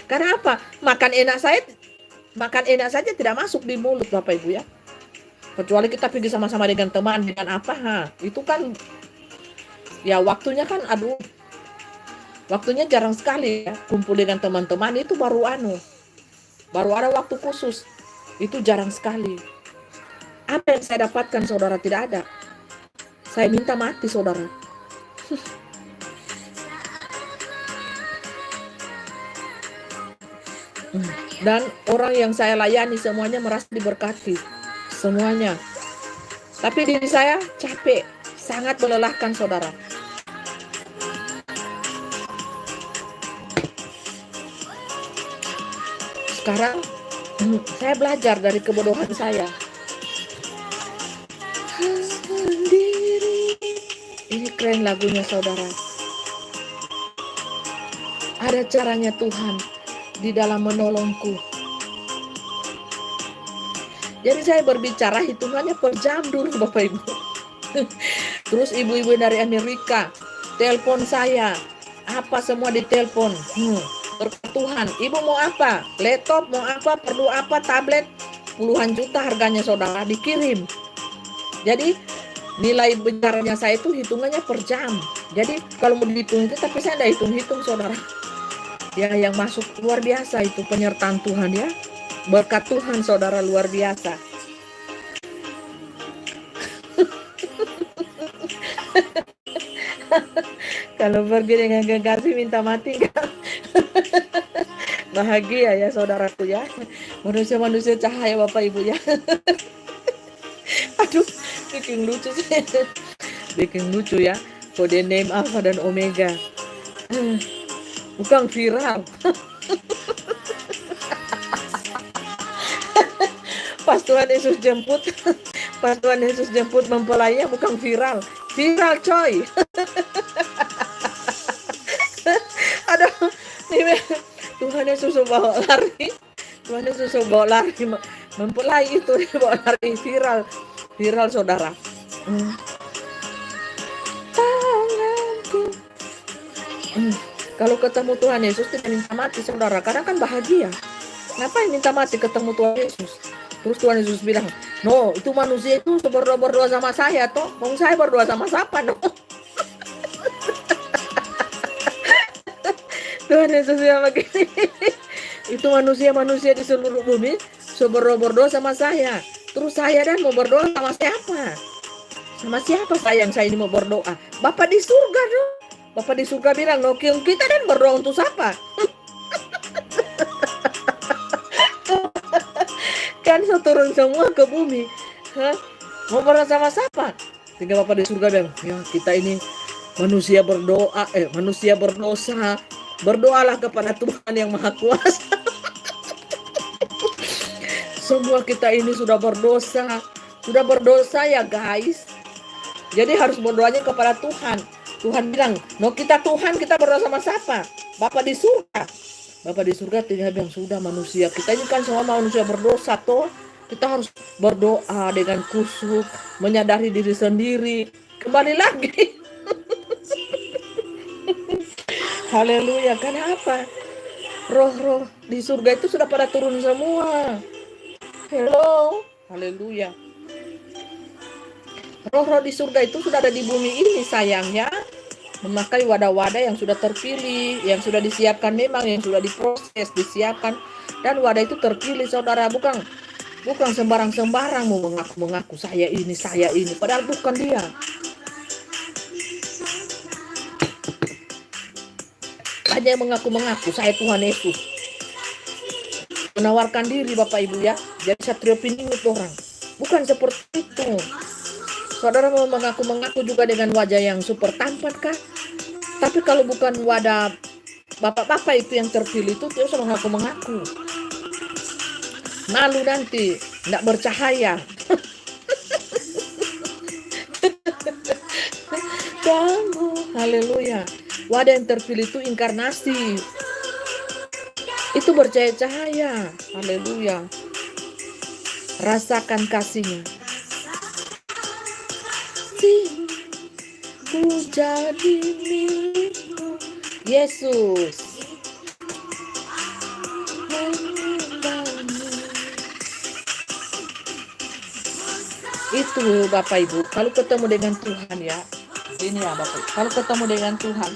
Karena apa? Makan enak saja tidak masuk di mulut Bapak Ibu ya. Kecuali kita pergi sama-sama dengan teman, dengan apa? Itu kan, ya waktunya kan waktunya jarang sekali ya, kumpul dengan teman-teman itu baru ada waktu khusus. Itu jarang sekali. Apa yang saya dapatkan saudara? Tidak ada. Saya minta mati saudara. Dan orang yang saya layani semuanya merasa diberkati. Semuanya. Tapi diri saya capek. Sangat melelahkan saudara. Sekarang saya belajar dari kebodohan saya. Ini keren lagunya saudara. Ada caranya Tuhan di dalam menolongku. Jadi saya berbicara hitungannya per jam dulu Bapak Ibu. Terus ibu-ibu dari Amerika telepon saya. Apa semua ditelepon. Berkat Tuhan, ibu mau apa? Laptop mau apa? Perlu apa? Tablet? Puluhan juta harganya saudara, dikirim. Jadi nilai bicaranya saya itu hitungannya per jam. Jadi kalau mau dihitung itu, tapi saya tidak hitung-hitung saudara. Ya yang masuk luar biasa itu penyertaan Tuhan ya. Berkat Tuhan saudara luar biasa. Kalau pergi dengan kekasih minta mati kan? Bahagia ya saudaraku ya. Manusia-manusia cahaya Bapak Ibu ya. Aduh, bikin lucu sih. Bikin lucu ya. Kode name Alpha dan Omega. Bukan viral. Pas Tuhan Yesus jemput mempelainya bukan viral. Viral coy. Aduh, nih, Tuhan Yesus bawa lari. Tuhan Yesus bawa lari, mempelai itu bawa lari viral saudara. Tanganku. Kalau ketemu Tuhan Yesus tidak minta mati saudara, kadang kan bahagia. Ngapain minta mati ketemu Tuhan Yesus? Terus Tuhan Yesus bilang, no, itu manusia itu berdoa sama saya toh. Mau saya berdoa sama siapa dong? Tuhan Yesus bilang begini, itu manusia di seluruh bumi berdoa sama saya. Terus saya dan mau berdoa sama siapa? Sama siapa sayang saya ini mau berdoa? Bapak di surga dong. Bapak di surga bilang, no, kita dan berdoa untuk siapa? Kan turun semua ke bumi. Hah? Mau berdoa sama siapa? Sehingga Bapak di surga bilang, ya kita ini manusia berdoa, manusia berdosa. Berdoalah kepada Tuhan yang Maha Kuasa. Semua kita ini sudah berdosa ya guys. Jadi harus berdoanya kepada Tuhan. Tuhan bilang, no kita Tuhan, kita berdoa sama siapa? Bapak di surga. Bapak di surga tinggal bilang, sudah manusia. Kita ini kan semua manusia berdosa toh. Kita harus berdoa dengan khusyuk, menyadari diri sendiri. Kembali lagi. Haleluya, kenapa? Roh-roh di surga itu sudah pada turun semua. Hello, haleluya. Roh-roh di surga itu sudah ada di bumi ini sayangnya. Memakai wadah-wadah yang sudah terpilih, yang sudah disiapkan memang, yang sudah diproses, disiapkan. Dan wadah itu terpilih saudara, bukan sembarang-sembarang mau mengaku saya ini. Padahal bukan dia. Hanya mengaku saya Tuhan Yesus, menawarkan diri Bapak Ibu ya, jadi satria piningit orang. Bukan seperti itu. Saudara mau mengaku juga dengan wajah yang super tampan kah? Tapi kalau bukan wadah bapak-bapak itu yang terpilih itu, dia usah mengaku. Malu nanti, tidak bercahaya. Kamu, haleluya. Wadah yang terpilih itu inkarnasi. Itu bercahaya. Haleluya. Rasakan kasihnya. Ku jadi milikmu, Yesus. Itu Bapak Ibu, kalau ketemu dengan Tuhan ya. Ini ya Bapak Ibu, kalau ketemu dengan Tuhan,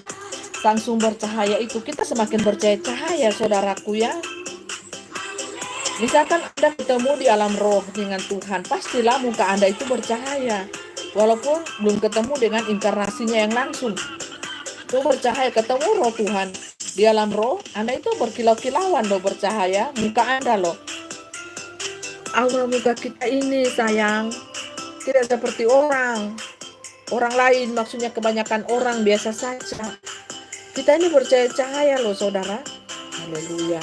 Sang Sumber Cahaya itu, kita semakin bercahaya saudaraku ya. Misalkan Anda ketemu di alam roh dengan Tuhan, pastilah muka Anda itu bercahaya. Walaupun belum ketemu dengan inkarnasinya yang langsung. Itu bercahaya, ketemu roh Tuhan. Di alam roh, Anda itu berkilau-kilauan loh bercahaya, muka Anda loh. Aura muka kita ini sayang, tidak seperti orang lain, maksudnya kebanyakan orang biasa saja. Kita ini bercahaya loh saudara. Haleluya.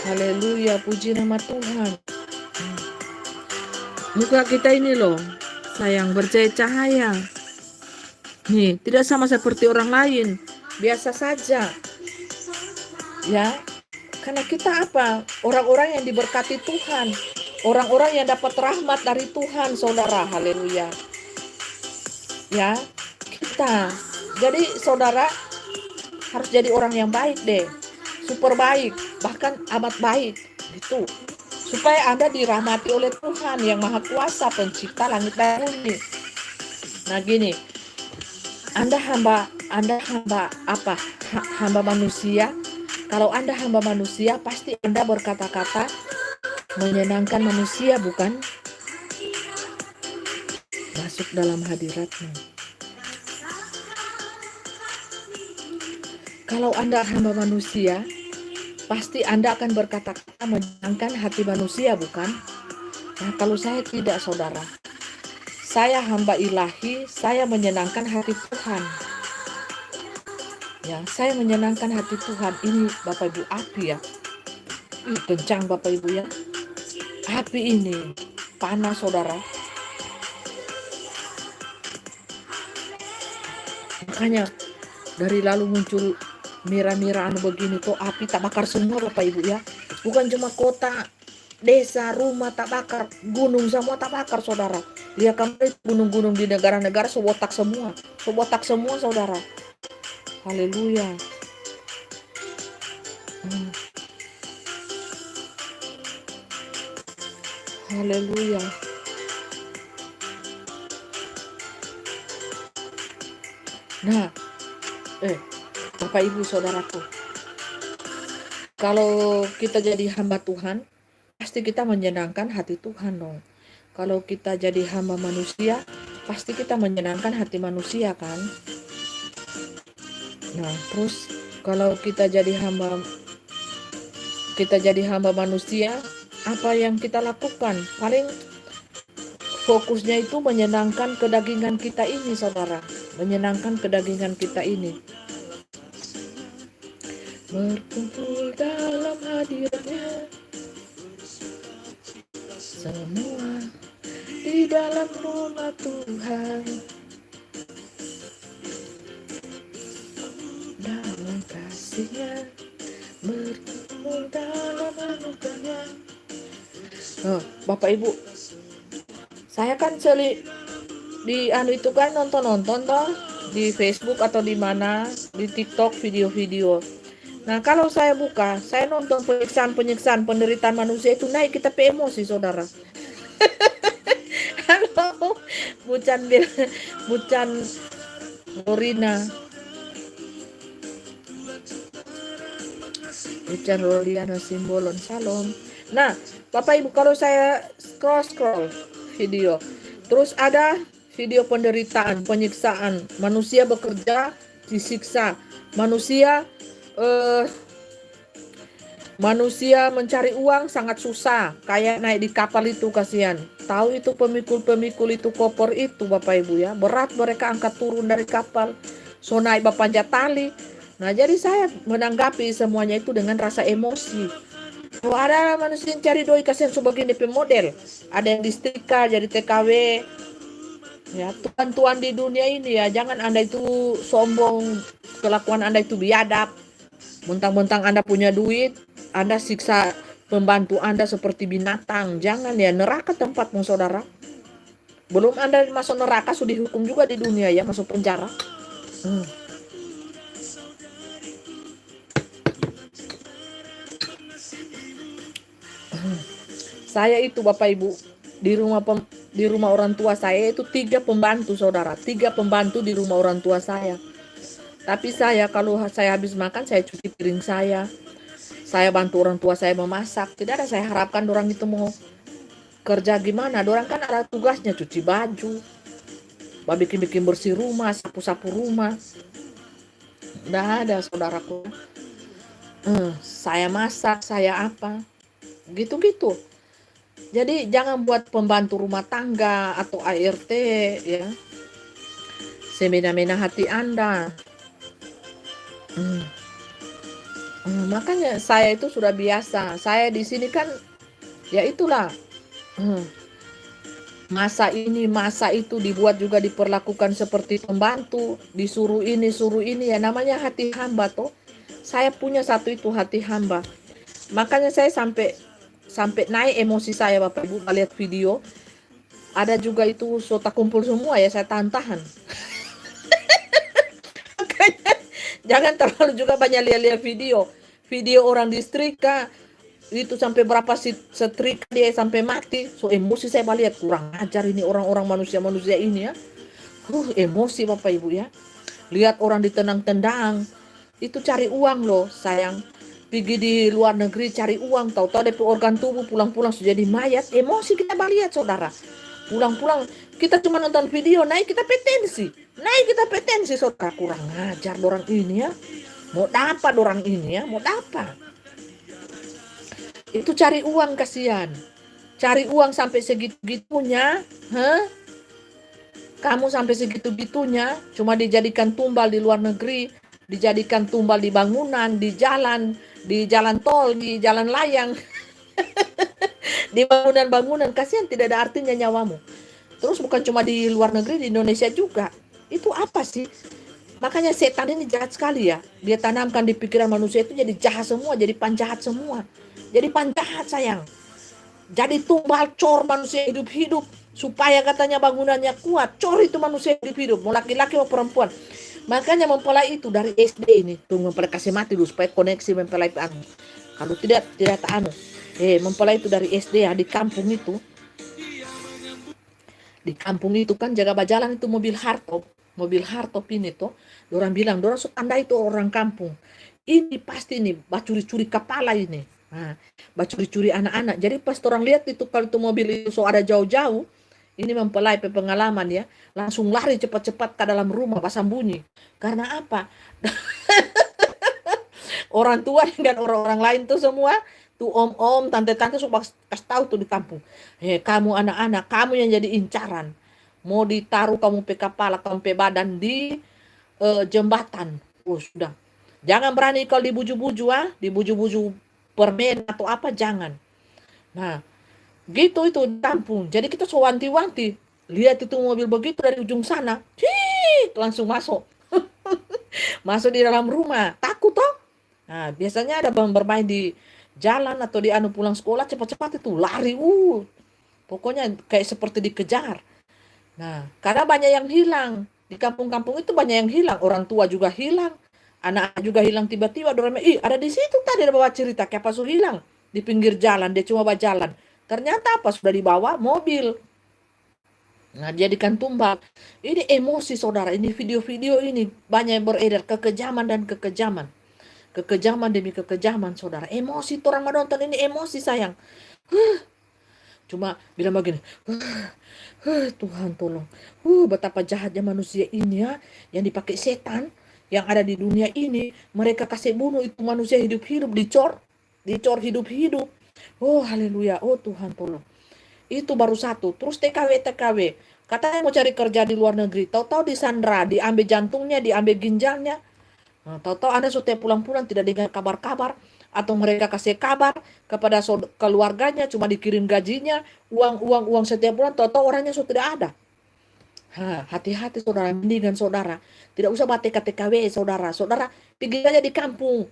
Haleluya, puji nama Tuhan. Muka kita ini loh sayang, bercahaya. Nih, tidak sama seperti orang lain, biasa saja. Ya, karena kita apa? Orang-orang yang diberkati Tuhan, orang-orang yang dapat rahmat dari Tuhan, saudara. Haleluya. Ya, kita. Jadi saudara harus jadi orang yang baik deh, super baik, bahkan amat baik gitu, supaya Anda dirahmati oleh Tuhan yang Maha Kuasa, pencipta langit dan bumi. Nah gini, Anda hamba apa? Hamba manusia. Kalau Anda hamba manusia, pasti Anda berkata-kata menyenangkan manusia, bukan? Masuk dalam hadirat-Mu. Kalau Anda hamba manusia, pasti Anda akan berkata-kata menyenangkan hati manusia, bukan? Nah, kalau saya tidak, saudara. Saya hamba ilahi, saya menyenangkan hati Tuhan. Ya, saya menyenangkan hati Tuhan. Ini Bapak Ibu api ya. Kencang Bapak Ibu ya. Api ini panas saudara. Makanya dari lalu muncul mira-mira anu begini tuh, api tak bakar semua Bapak Ibu ya. Bukan cuma kota, desa, rumah tak bakar, gunung semua tak bakar saudara. Lihat kemarin gunung-gunung di negara-negara sebotak semua saudara. Haleluya. Haleluya. Nah, Bapak Ibu saudaraku, kalau kita jadi hamba Tuhan, pasti kita menyenangkan hati Tuhan dong. Kalau kita jadi hamba manusia, pasti kita menyenangkan hati manusia kan. Nah, terus kalau kita jadi hamba manusia, apa yang kita lakukan? Paling fokusnya itu menyenangkan kedagingan kita ini, saudara. Menyenangkan kedagingan kita ini. Berkumpul dalam hadiratnya, semua di dalam rumah Tuhan, dalam kasih-Nya, berkumpul dalam anugerah-Nya. Bapak Ibu, saya kan di itu kan nonton toh di Facebook atau di mana, di TikTok video-video. Nah, kalau saya buka, saya nonton penyiksaan penderitaan manusia itu, naik kita emosi, saudara. Halo, Bucan Lorina. Bucan Loriana Simbolon, Shalom. Nah, Bapak Ibu, kalau saya scroll video, terus ada video penderitaan, penyiksaan, manusia bekerja disiksa, manusia mencari uang sangat susah, kayak naik di kapal itu, kasihan. Tahu itu pemikul itu koper itu Bapak Ibu ya, berat mereka angkat turun dari kapal, so naik bapanjat tali. Nah, jadi saya menanggapi semuanya itu dengan rasa emosi. Kalau ada manusia yang cari doi, kasihan sebagai DP model, ada yang disetrika jadi TKW. Ya, tuan-tuan di dunia ini ya, jangan Anda itu sombong, kelakuan Anda itu biadab. Mentang-mentang Anda punya duit, Anda siksa pembantu Anda seperti binatang. Jangan ya, neraka tempatmu saudara. Belum Anda masuk neraka, sudah dihukum juga di dunia ya, masuk penjara. Saya itu Bapak Ibu, di rumah orang tua saya itu 3 pembantu saudara, 3 pembantu di rumah orang tua saya. Tapi saya kalau saya habis makan, saya cuci piring saya bantu orang tua saya memasak. Tidak ada saya harapkan orang itu mau kerja gimana. Orang kan ada tugasnya cuci baju, bikin bersih rumah, sapu-sapu rumah. Tidak ada saudaraku. Saya masak, saya apa, gitu-gitu. Jadi jangan buat pembantu rumah tangga atau ART ya semena-mena hati Anda. Makanya saya itu sudah biasa. Saya di sini kan ya itulah. Masa ini, masa itu dibuat juga diperlakukan seperti pembantu, disuruh ini ya, namanya hati hamba toh. Saya punya satu itu hati hamba. Makanya saya sampai naik emosi saya Bapak Ibu, lihat video. Ada juga itu sota kumpul semua ya, saya tahan. Makanya jangan terlalu juga banyak lihat video orang disetrika itu sampai berapa setrika dia sampai mati. So emosi saya lihat, kurang ajar ini orang-orang manusia ini ya. Emosi Bapak Ibu ya. Lihat orang ditendang-tendang, itu cari uang loh sayang. Pergi di luar negeri cari uang, tahu-tahu DP organ tubuh, pulang-pulang sudah jadi mayat. Emosi kita lihat saudara. Pulang-pulang kita cuma nonton video, naik kita petensi saudara. Kurang ajar orang ini ya. Mau dapat orang ini ya, mau dapat. Itu cari uang, kasihan. Cari uang sampai segitu-gitunya, Kamu sampai segitu-gitunya cuma dijadikan tumbal di luar negeri, dijadikan tumbal di bangunan, di jalan tol, di jalan layang. Di bangunan-bangunan, kasihan, tidak ada artinya nyawamu. Terus bukan cuma di luar negeri, di Indonesia juga. Itu apa sih? Makanya setan ini jahat sekali ya. Dia tanamkan di pikiran manusia itu jadi jahat semua, jadi penjahat semua. Jadi penjahat sayang. Jadi tumbal cor manusia hidup-hidup. Supaya katanya bangunannya kuat. Cor itu manusia hidup-hidup. Mau laki-laki mau perempuan. Makanya mempelai itu dari SD ini. Tuh mempelai kasih mati dulu supaya koneksi mempelai anu. Kalau tidak tak anu. Mempelai itu dari SD ya di kampung itu. Di kampung itu kan jaga bajalan itu mobil hardtop. Mobil hardtop ini tuh. Orang bilang, orang tanda itu orang kampung. Ini pasti nih, bacuri-curi kepala ini. Nah, bacuri-curi anak-anak. Jadi pas orang lihat itu kalau itu mobil itu so ada jauh-jauh, ini mempelai pengalaman ya, langsung lari cepat-cepat ke dalam rumah pasang bunyi. Karena apa? Orang tua dan orang-orang lain tuh semua, tuh om-om, tante-tante suka kasih tahu tuh di kampung. Kamu anak-anak, kamu yang jadi incaran. Mau ditaruh kamu pe kepala, kamu pe badan di jembatan. Oh, sudah. Jangan berani kalau dibuju-buju dibuju-buju permen atau apa, jangan. Nah, gitu itu di kampung. Jadi kita so wanti-wanti. Lihat itu mobil begitu dari ujung sana. Langsung masuk. Masuk di dalam rumah. Takut toh? Nah, biasanya ada bermain di jalan atau di anu pulang sekolah cepat-cepat itu lari. Pokoknya kayak seperti dikejar. Nah, karena banyak yang hilang. Di kampung-kampung itu banyak yang hilang. Orang tua juga hilang. Anak juga hilang tiba-tiba. Ada di situ tadi ada bawa cerita. Kayak pas hilang. Di pinggir jalan. Dia cuma berjalan. Ternyata apa? Sudah dibawa mobil. Nah, jadikan tumbal. Ini emosi saudara. Ini video-video ini banyak yang beredar. Kekejaman dan kekejaman. Kekejaman demi kekejaman saudara. Emosi orang menonton ini emosi sayang. Cuma bilang begini. Tuhan tolong. Betapa jahatnya manusia ini ya. Yang dipakai setan. Yang ada di dunia ini. Mereka kasih bunuh itu manusia hidup-hidup. Dicor hidup-hidup. Oh haleluya. Oh Tuhan tolong. Itu baru satu. Terus TKW. Katanya mau cari kerja di luar negeri. Tahu-tahu disandra. Diambil jantungnya. Diambil ginjalnya. Nah, tahu-tahu Anda sudah pulang-pulang tidak dengar kabar-kabar. Atau mereka kasih kabar kepada keluarganya. Cuma dikirim gajinya. Uang setiap bulan. Tahu-tahu orangnya sudah tidak ada. Hati-hati saudara. Mendingan saudara. Tidak usah batik TKW saudara. Saudara pergi aja di kampung.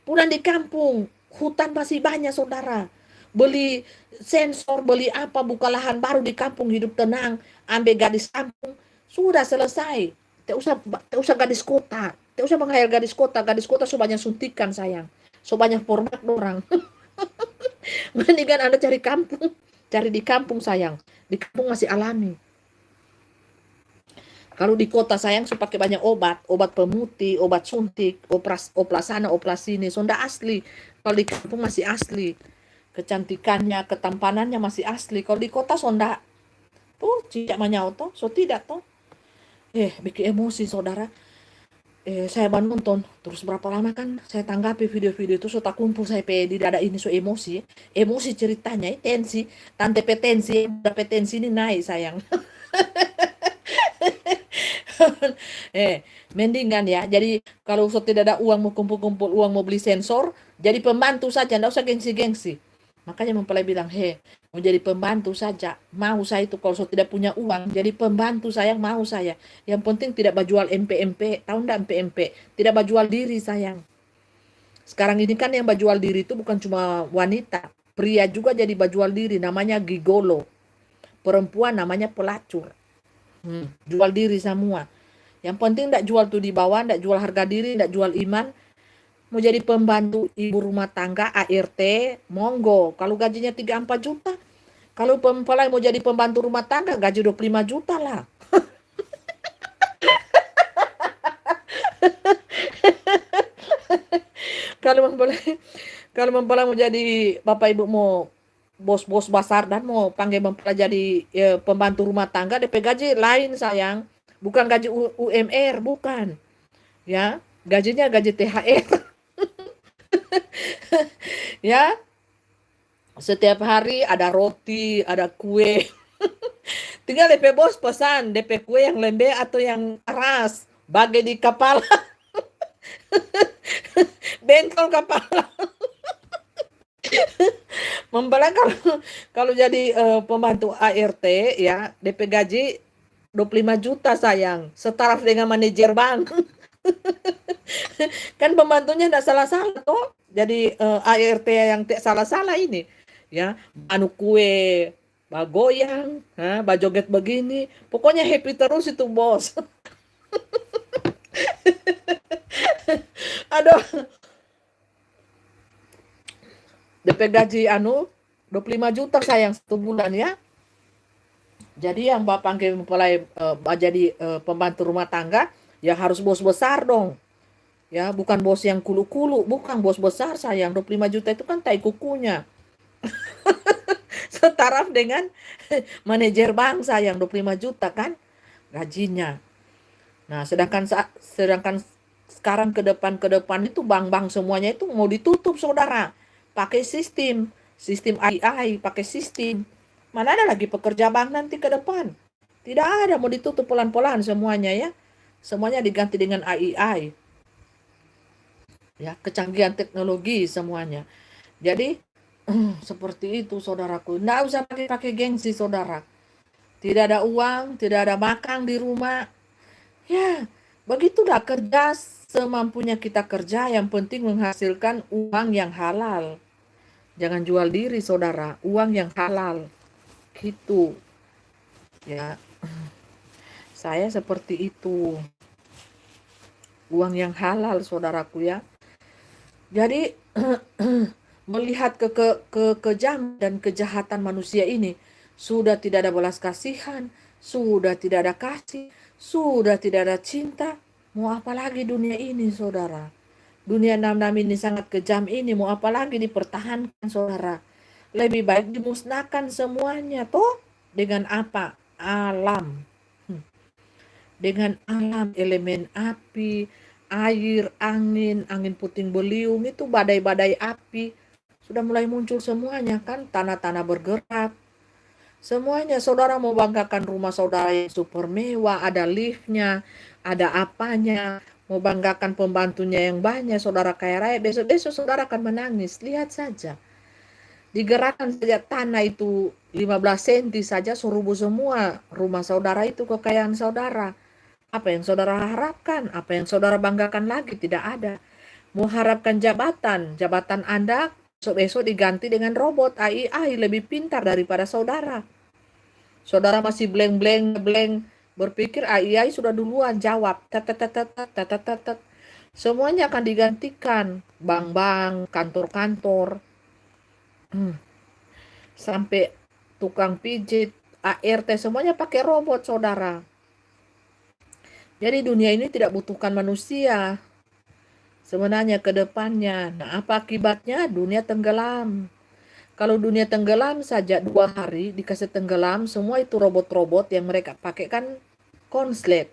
Pulang di kampung. Hutan masih banyak saudara. Beli sensor. Beli apa. Buka lahan baru di kampung. Hidup tenang. Ambil gadis kampung. Sudah selesai. Tidak usah gadis kota. Tidak usah menghayal gadis kota. Gadis kota so banyak suntikan sayang. So banyak format orang. Mendingan Anda cari kampung. Cari di kampung sayang. Di kampung masih alami. Kalau di kota sayang so pakai banyak obat. Obat pemutih, obat suntik, oplas sana, oplas sini. So ndak asli. Kalau di kampung masih asli. Kecantikannya, ketampanannya masih asli. Kalau di kota so ndak. Tuh, tidak menyau toh. So tidak toh. Bikin emosi saudara. Saya nonton terus berapa lama kan saya tanggapi video-video itu so tak kumpul saya di dada ini so emosi ceritanya tensi tante petensi ini naik sayang. Mendingan ya, jadi kalau so tidak ada uang mau kumpul-kumpul uang mau beli sensor jadi pembantu saja, ndak usah gengsi-gengsi. Makanya mempelai bilang, mau jadi pembantu saja. Mau saya itu kalau saya tidak punya uang, jadi pembantu sayang mau saya. Yang penting tidak berjual MP-MP. Tahu enggak MP-MP? Tidak berjual diri sayang. Sekarang ini kan yang berjual diri itu bukan cuma wanita. Pria juga jadi berjual diri. Namanya gigolo. Perempuan namanya pelacur. Jual diri semua. Yang penting enggak jual tuh di bawah, enggak jual harga diri, enggak jual iman. Mau jadi pembantu ibu rumah tangga ART, monggo. Kalau gajinya 3-4 juta. Kalau mempelai mau jadi pembantu rumah tangga, gaji 25 juta lah. Kalau mempelai mau jadi bapak ibu mau bos-bos besar dan mau panggil mempelai jadi pembantu rumah tangga, DP gaji lain sayang. Bukan gaji UMR, bukan. Ya, gajinya gaji THR. Ya, setiap hari ada roti, ada kue. Tinggal DP bos pesan, DP kue yang lembek atau yang keras. Bagi di kepala. Bentol kepala. Mempelai kalau jadi pembantu ART ya, DP gaji 25 juta sayang. Setara dengan manajer bank. Kan pembantunya enggak salah-salah toh. Jadi ART yang tidak salah-salah ini. Ya, anu kue, bagoyang, bajoget begini. Pokoknya happy terus itu bos. Aduh, DP gaji anu 25 juta sayang 1 bulan ya. Jadi yang bapak panggil mempelai jadi pembantu rumah tangga ya harus bos besar dong. Ya, bukan bos yang kulu-kulu, bukan bos besar sayang. 25 juta itu kan tai kukunya. Setara dengan manajer bank sayang 25 juta kan gajinya. Nah, sedangkan sekarang ke depan itu bank-bank semuanya itu mau ditutup saudara. Pakai sistem AI, pakai sistem. Mana ada lagi pekerja bank nanti ke depan? Tidak ada, mau ditutup pelan-pelan semuanya ya. Semuanya diganti dengan AI. Ya, kecanggihan teknologi semuanya. Jadi seperti itu saudaraku. Nggak usah pakai gengsi saudara. Tidak ada uang, tidak ada makan di rumah. Ya, begitulah kerja semampunya kita kerja. Yang penting menghasilkan uang yang halal. Jangan jual diri saudara. Uang yang halal. Gitu. Ya, saya seperti itu. Uang yang halal saudaraku ya. Jadi melihat kejam dan kejahatan manusia ini, sudah tidak ada belas kasihan, sudah tidak ada kasih, sudah tidak ada cinta. Mau apa lagi dunia ini saudara? Dunia enam-enam ini sangat kejam ini, mau apa lagi dipertahankan saudara? Lebih baik dimusnahkan semuanya toh. Dengan apa? Alam. Dengan alam, elemen api, air, angin puting beliung, itu badai-badai api. Sudah mulai muncul semuanya kan, tanah-tanah bergerak. Semuanya saudara mau banggakan rumah saudara yang super mewah, ada liftnya, ada apanya. Mau banggakan pembantunya yang banyak, saudara kaya raya, besok-besok saudara akan menangis. Lihat saja. Digerakkan saja tanah itu 15 senti saja, suruh semua rumah saudara itu kekayaan saudara. Apa yang saudara harapkan? Apa yang saudara banggakan lagi? Tidak ada. Mau harapkan jabatan Anda besok diganti dengan robot AI lebih pintar daripada saudara. Saudara masih blank berpikir AI sudah duluan jawab. Semuanya akan digantikan. Bank-bank, kantor-kantor, sampai tukang pijit, ART, semuanya pakai robot saudara. Jadi dunia ini tidak butuhkan manusia. Sebenarnya ke depannya. Nah, apa akibatnya? Dunia tenggelam. Kalau dunia tenggelam saja 2 hari dikasih tenggelam, semua itu robot-robot yang mereka pakai kan konslet.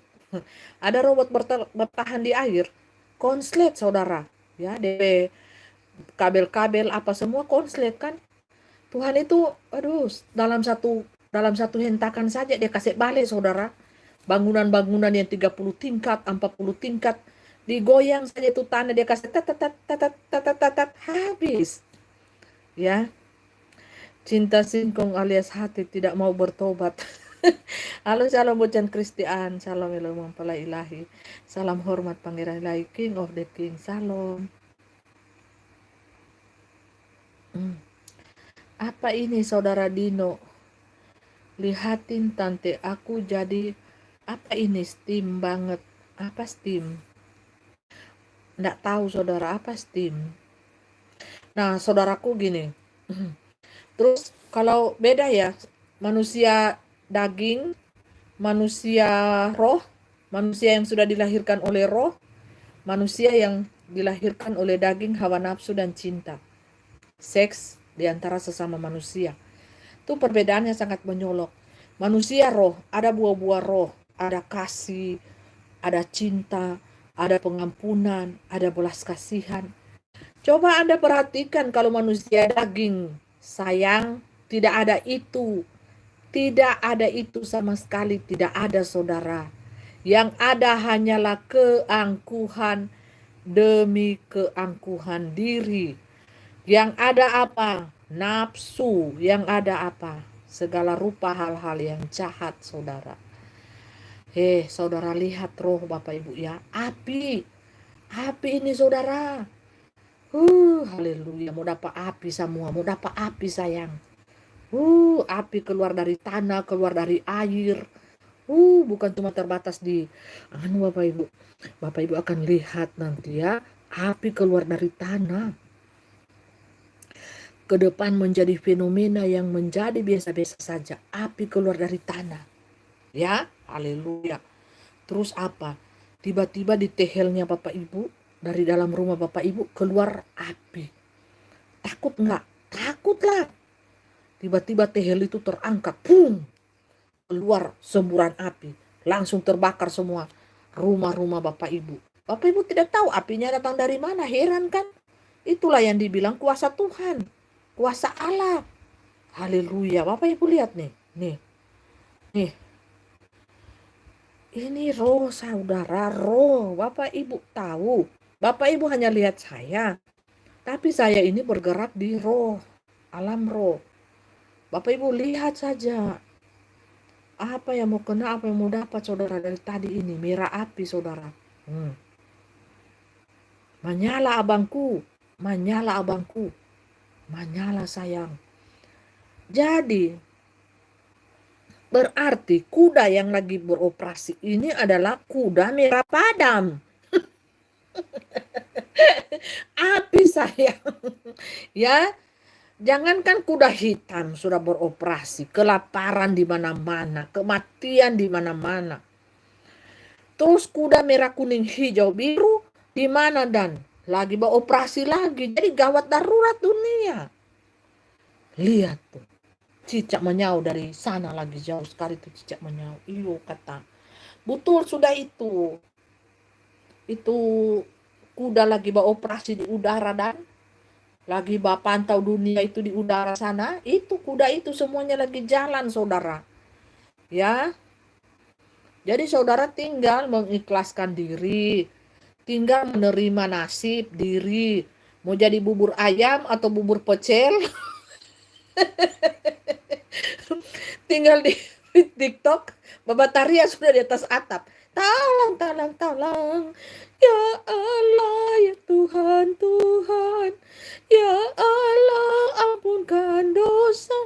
Ada robot bertahan di air, konslet saudara. Ya, DP kabel-kabel apa semua konslet kan. Tuhan itu, aduh, dalam satu hentakan saja dia kasih balik saudara. Bangunan-bangunan yang 30 tingkat, 40 tingkat, digoyang saja itu tanah dia kasih tat habis. Ya. Cinta singkong alias hati tidak mau bertobat. Halo, salam bucan Kristian, salam ilmu mempelai ilahi, salam hormat pangeran ilahi, King of the King, salam. Apa ini saudara Dino? Lihatin tante aku jadi apa ini steam banget. Apa steam? Nggak tahu saudara apa steam. Nah saudaraku gini. Terus kalau beda ya, manusia daging, manusia roh, manusia yang sudah dilahirkan oleh roh, manusia yang dilahirkan oleh daging, hawa nafsu dan cinta. Seks di antara sesama manusia. Itu perbedaannya sangat menyolok. Manusia roh, ada buah-buah roh, ada kasih, ada cinta, ada pengampunan, ada belas kasihan. Coba Anda perhatikan kalau manusia daging, sayang, tidak ada itu. Tidak ada itu sama sekali, tidak ada saudara. Yang ada hanyalah keangkuhan demi keangkuhan diri. Yang ada apa? Nafsu. Yang ada apa? Segala rupa hal-hal yang jahat saudara. Saudara lihat roh Bapak Ibu ya. Api. Api ini saudara. Haleluya. Mau dapat api semua. Mau dapat api sayang. Api keluar dari tanah, keluar dari air. Bukan cuma terbatas di Bapak Ibu. Bapak Ibu akan lihat nanti ya. Api keluar dari tanah. Ke depan menjadi fenomena yang menjadi biasa-biasa saja. Api keluar dari tanah. Ya, haleluya. Terus apa? Tiba-tiba di tehelnya Bapak Ibu, dari dalam rumah Bapak Ibu keluar api. Takut nggak? Takutlah. Tiba-tiba tehel itu terangkat. Boom! Keluar semburan api. Langsung terbakar semua rumah-rumah Bapak Ibu. Bapak Ibu tidak tahu apinya datang dari mana. Heran kan? Itulah yang dibilang kuasa Tuhan. Kuasa Allah. Haleluya. Bapak Ibu lihat nih. Nih. Ini roh saudara, roh. Bapak Ibu tahu. Bapak Ibu hanya lihat saya. Tapi saya ini bergerak di roh. Alam roh. Bapak Ibu lihat saja. Apa yang mau kena, apa yang mau dapat saudara dari tadi ini. Merah api saudara. Menyala abangku. Menyala abangku. Menyala sayang. Jadi berarti kuda yang lagi beroperasi ini adalah kuda merah padam. Api sayang. Ya, jangankan kuda hitam sudah beroperasi, kelaparan di mana-mana, kematian di mana-mana. Terus kuda merah, kuning, hijau, biru di mana dan lagi beroperasi lagi. Jadi gawat darurat dunia. Lihat tuh. Cicak menyau dari sana lagi jauh sekali tuh cicak menyau. Iyo kata. Betul sudah itu. Itu kuda lagi beroperasi di udara dan lagi pantau dunia itu di udara sana. Itu kuda itu semuanya lagi jalan saudara. Ya. Jadi saudara tinggal mengikhlaskan diri. Tinggal menerima nasib diri. Mau jadi bubur ayam atau bubur pecel. Tinggal di TikTok, Bapak Taria sudah di atas atap. Tolong, tolong, tolong. Ya Allah, ya Tuhan, Tuhan. Ya Allah, ampunkan dosa.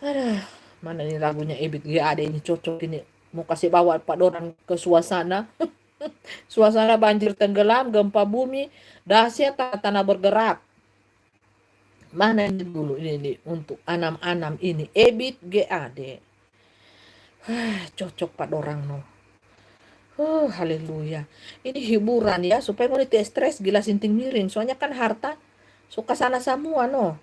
Aduh, mana ini lagunya Ebit GAD ini cocok ini. Mau kasih bawa Pak Dorang ke suasana. Suasana banjir tenggelam, gempa bumi, dahsyat tanah bergerak. Mana ini dulu ini untuk anam-anam ini Ebit GAD. Cocok Pak Dorang no. Haleluya. Ini hiburan ya supaya mau stres gila sinting miring. Soalnya kan harta suka sana semua no.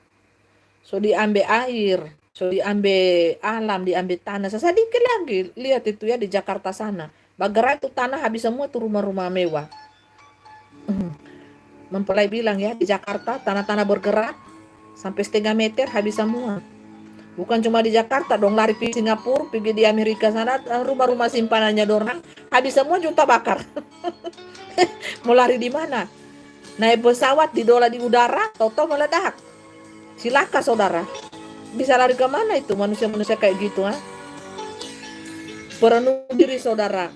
So diambil air, so diambil alam, diambil tanah. Sedikit lagi lihat itu ya di Jakarta sana. Bagara itu tanah habis semua tuh rumah-rumah mewah. Mempelai bilang ya di Jakarta tanah-tanah bergerak. Sampai 1,5 meter habis semua. Bukan cuma di Jakarta dong, lari di Singapura, pergi di Amerika sana, rumah-rumah simpanannya dorang habis semua juta bakar. Mau lari di mana? Naik pesawat didola di udara, tahu-tahu meledak. Silakan saudara. Bisa lari ke mana itu manusia-manusia kayak gitu, ha? Perenung diri saudara,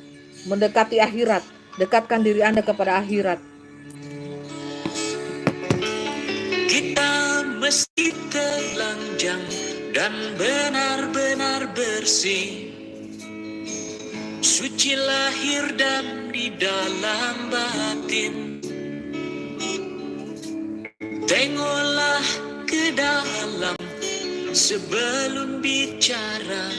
mendekati akhirat, dekatkan diri Anda kepada akhirat. Kita mesti telanjang dan benar-benar bersih, suci lahir dan di dalam batin. Tengoklah ke dalam sebelum bicara,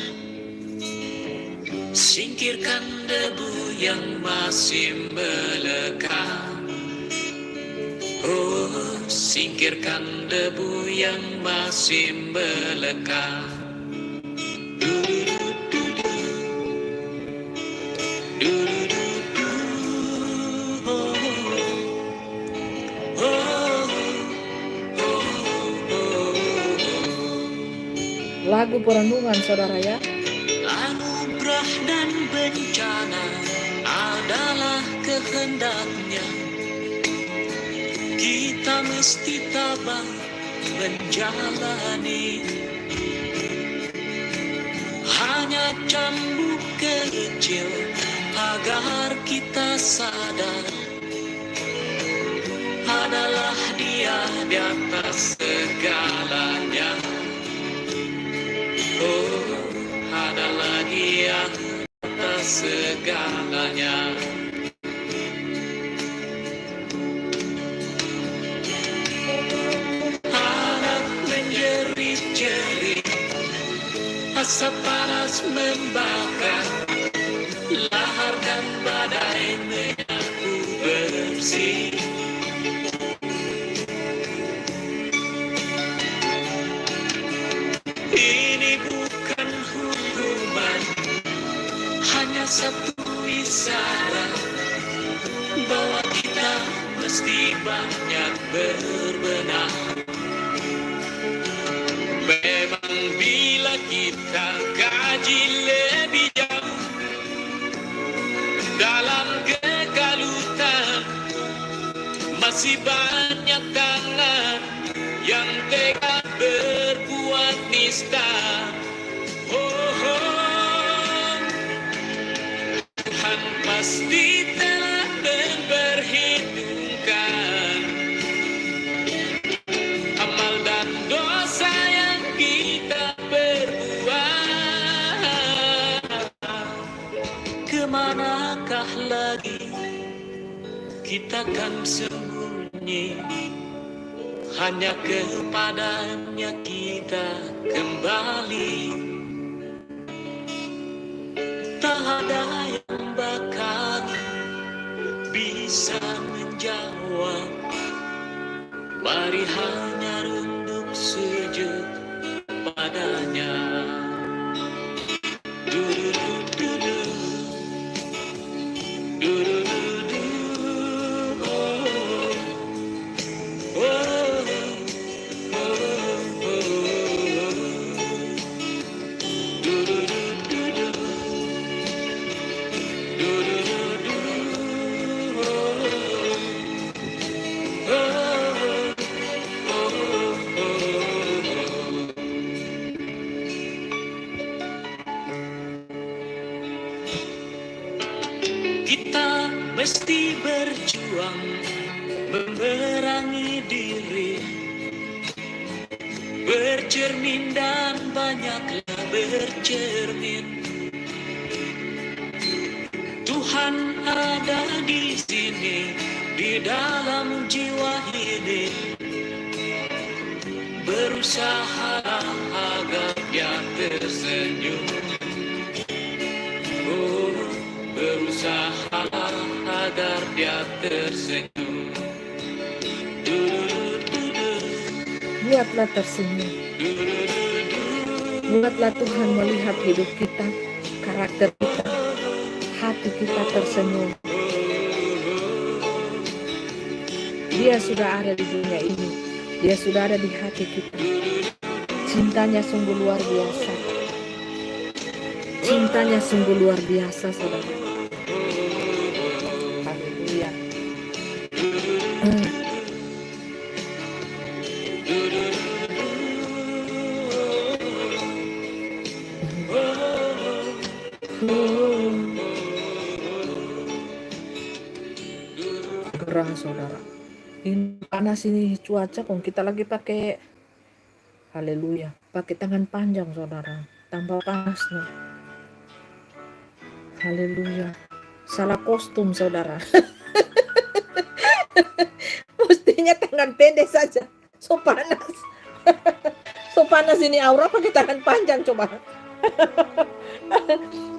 singkirkan debu yang masih melekat. Oh, singkirkan debu yang masih melekat. Lagu perenungan saudara ya. Anugerah dan bencana adalah kehendaknya. Kita mesti tabah menjalani. Hanya cambuk kecil agar kita sadar adalah Dia di atas segalanya. Oh, adalah Dia di atas segalanya. Anak menjerit-jerit, asap panas membakar, lahar dan badai menyapu bersih. Ini bukan hukuman, hanya satu isyarat bahwa kita mesti banyak berbenah. Memang bila kita kaji lebih jauh dalam kekalutan, masih banyak tangan yang tega berbuat nista. Oh, oh. Tuhan pasti telah memperhitungkan amal dan dosa yang kita perbuat. Kemanakah lagi kita kan sembunyi? Hanya kepadanya kita kembali. Tak ada yang bakal bisa menjawab. Mari hanya runduk sujud padanya. Du-du-du-du-du. Du-du-du-du. Oh, oh. Kita mesti berjuang memerangi diri, bercermin dan banyaklah bercermin. Tuhan ada di sini, di dalam jiwa ini. Berusaha agar Dia tersenyum. Oh, berusaha agar Dia tersenyum. Buatlah tersenyum. Buatlah Tuhan melihat hidup kita, karakter kita, hati kita tersenyum. Dia sudah ada di dunia ini. Dia sudah ada di hati kita. Cintanya sungguh luar biasa. Cintanya sungguh luar biasa, saudara. Haleluya. Gerah, saudara. Ini panas ini cuaca, kok kita lagi pakai, haleluya, pakai tangan panjang, saudara. Tambah panas nih. Haleluya. Salah kostum, saudara. Mestinya tangan pendek saja. So panas. So panas ini Aura pakai tangan panjang, coba.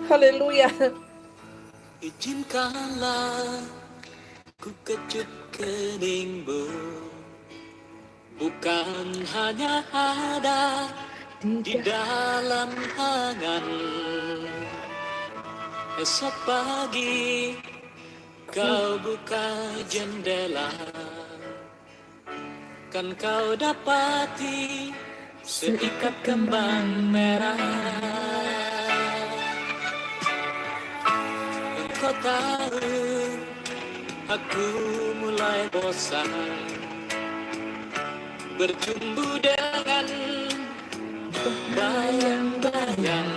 Haleluya. Izinkanlah ku kecup keningmu, bukan hanya ada di dalam angan. Esok pagi kau buka jendela, kan kau dapati seikat kembang merah. Kau tahu aku mulai bosan bertumbuh dengan bayang-bayang.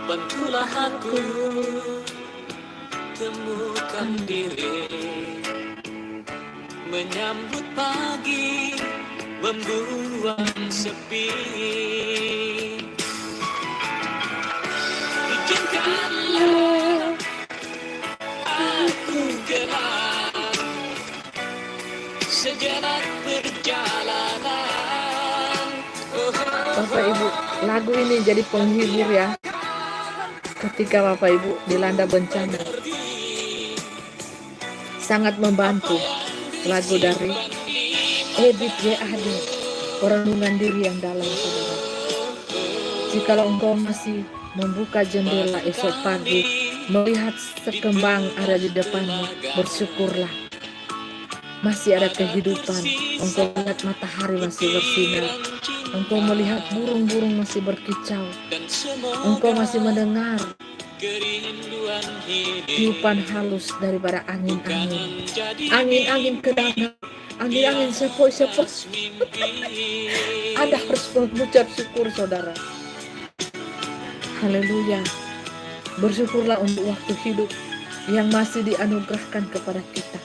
bantulah aku temukan diri, menyambut pagi, membuang sepi. Izinkanlah aku gerak sejenak perjalanan. Bapak Ibu, lagu ini jadi penghibur ya. Ketika Bapak Ibu dilanda bencana, sangat membantu. Lagu dari Ebit G.A.D, Perenungan Diri yang Dalam, saudara. Jikalau engkau masih membuka jendela esok pagi, melihat sekembang ada di depanmu, bersyukurlah. Masih ada kehidupan. Engkau melihat matahari masih bersinar. Engkau melihat burung-burung masih berkicau. Engkau masih mendengar tiupan halus daripada angin-angin. Angin-angin kedatangan, angin-angin sepoi-sepoi. Anda harus mengucap syukur, saudara. Haleluya. Bersyukurlah untuk waktu hidup yang masih dianugerahkan kepada kita.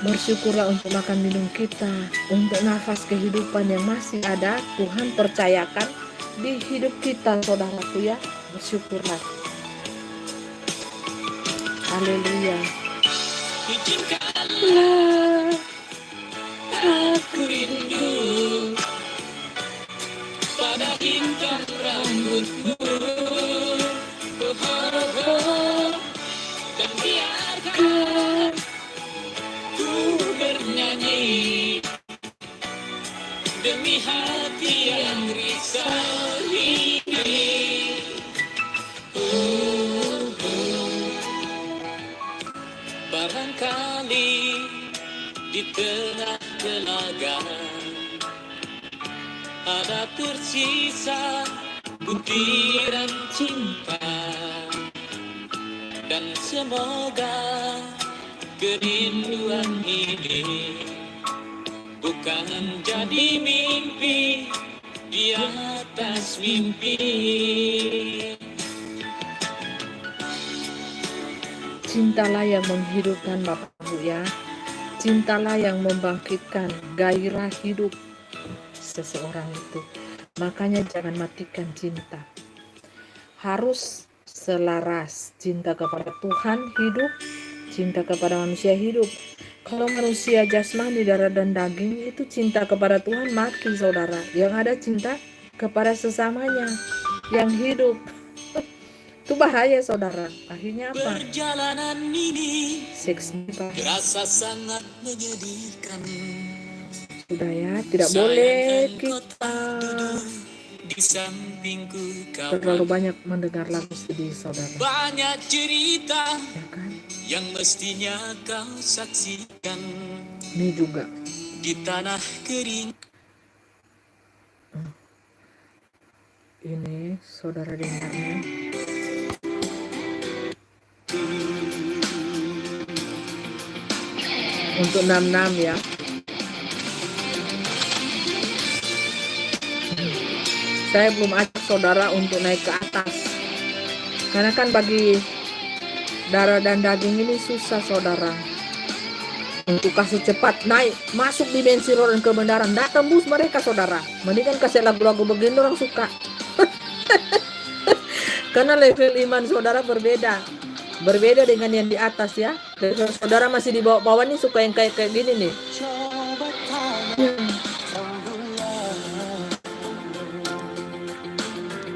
Bersyukurlah untuk makan minum kita, untuk nafas kehidupan yang masih ada. Tuhan percayakan di hidup kita, saudaraku ya. Bersyukurlah. Haleluya. Izinkanlah aku rindu pada bintang rambutmu, dan biarkan ku bernyanyi demi hati yang risau ini. Barangkali di tengah telaga ada tersisa butiran cinta, dan semoga kerinduan ini bukan jadi mimpi di atas mimpi. Cintalah yang menghidupkan Bapak Ibu ya. Cintalah yang membangkitkan gairah hidup seseorang itu. Makanya jangan matikan cinta. Harus selaras. Cinta kepada Tuhan hidup, cinta kepada manusia hidup. Kalau manusia jasmani, darah dan daging, itu cinta kepada Tuhan mati, saudara. Yang ada cinta kepada sesamanya yang hidup. Itu bahaya, saudara. Akhirnya apa? Perjalanan ini Seks terasa sangat menyedihkan. sudah ya, tidak boleh kita di sampingku terlalu kawan. banyak mendengar lagu sedih, saudara. Banyak cerita Ya kan? yang mestinya kau saksikan Ini juga. di tanah kering. Ini saudara dengarnya. Untuk 66 ya. Saya belum ajak saudara untuk naik ke atas. Karena kan bagi darah dan daging ini susah, saudara. Untuk kasih cepat naik, masuk dimensi roh dan kebenaran. Nggak tembus mereka, saudara. Mendingan kasih lagu-lagu begini, orang suka. Karena level iman saudara berbeda. Berbeda dengan yang di atas ya. Level saudara masih di bawah-bawah nih, suka yang kayak gini nih.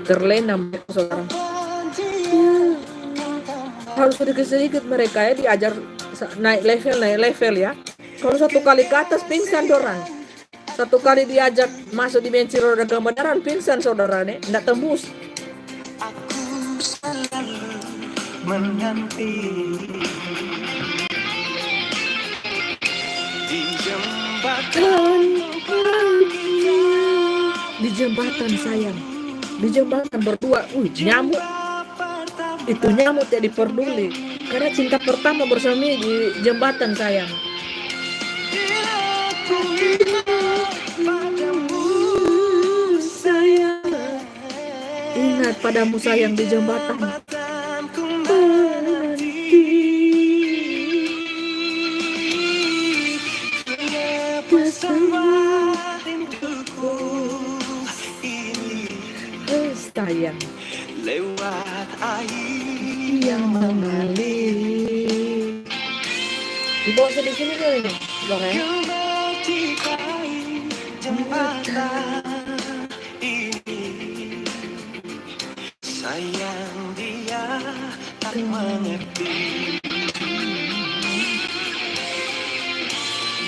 Terlena mereka, saudara. Harus sedikit-sedikit mereka ya diajar naik level ya. Kalau satu kali ke atas pingsan dorang. Satu kali diajak masuk dimensi roh dan kebenaran pingsan, saudara nih, enggak tembus. Aku selalu menanti di jembatan. Di jembatan sayang. Di jembatan berdua. Nyamuk. Itu nyamuk tidak peduli. Karena cinta pertama bersama di jembatan sayang. padamu sayang di jembatan. Ku menanti semua rinduku ini Sayang lewat air yang mengalir. Dibawa sedih sini kali nih, boleh? kembali jembatan ini. Sayang dia tak mengerti.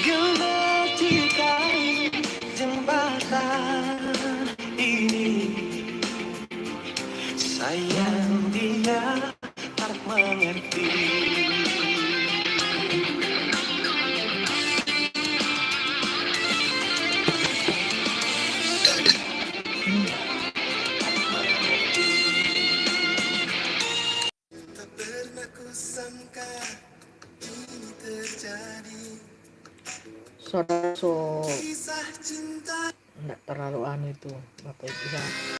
Gembetikan jembatan ini. Sayang dia tak mengerti. Tak pernah kusangka ini terjadi. Saudara so Kisah cinta enggak terlalu aneh tuh Bapak Ibu.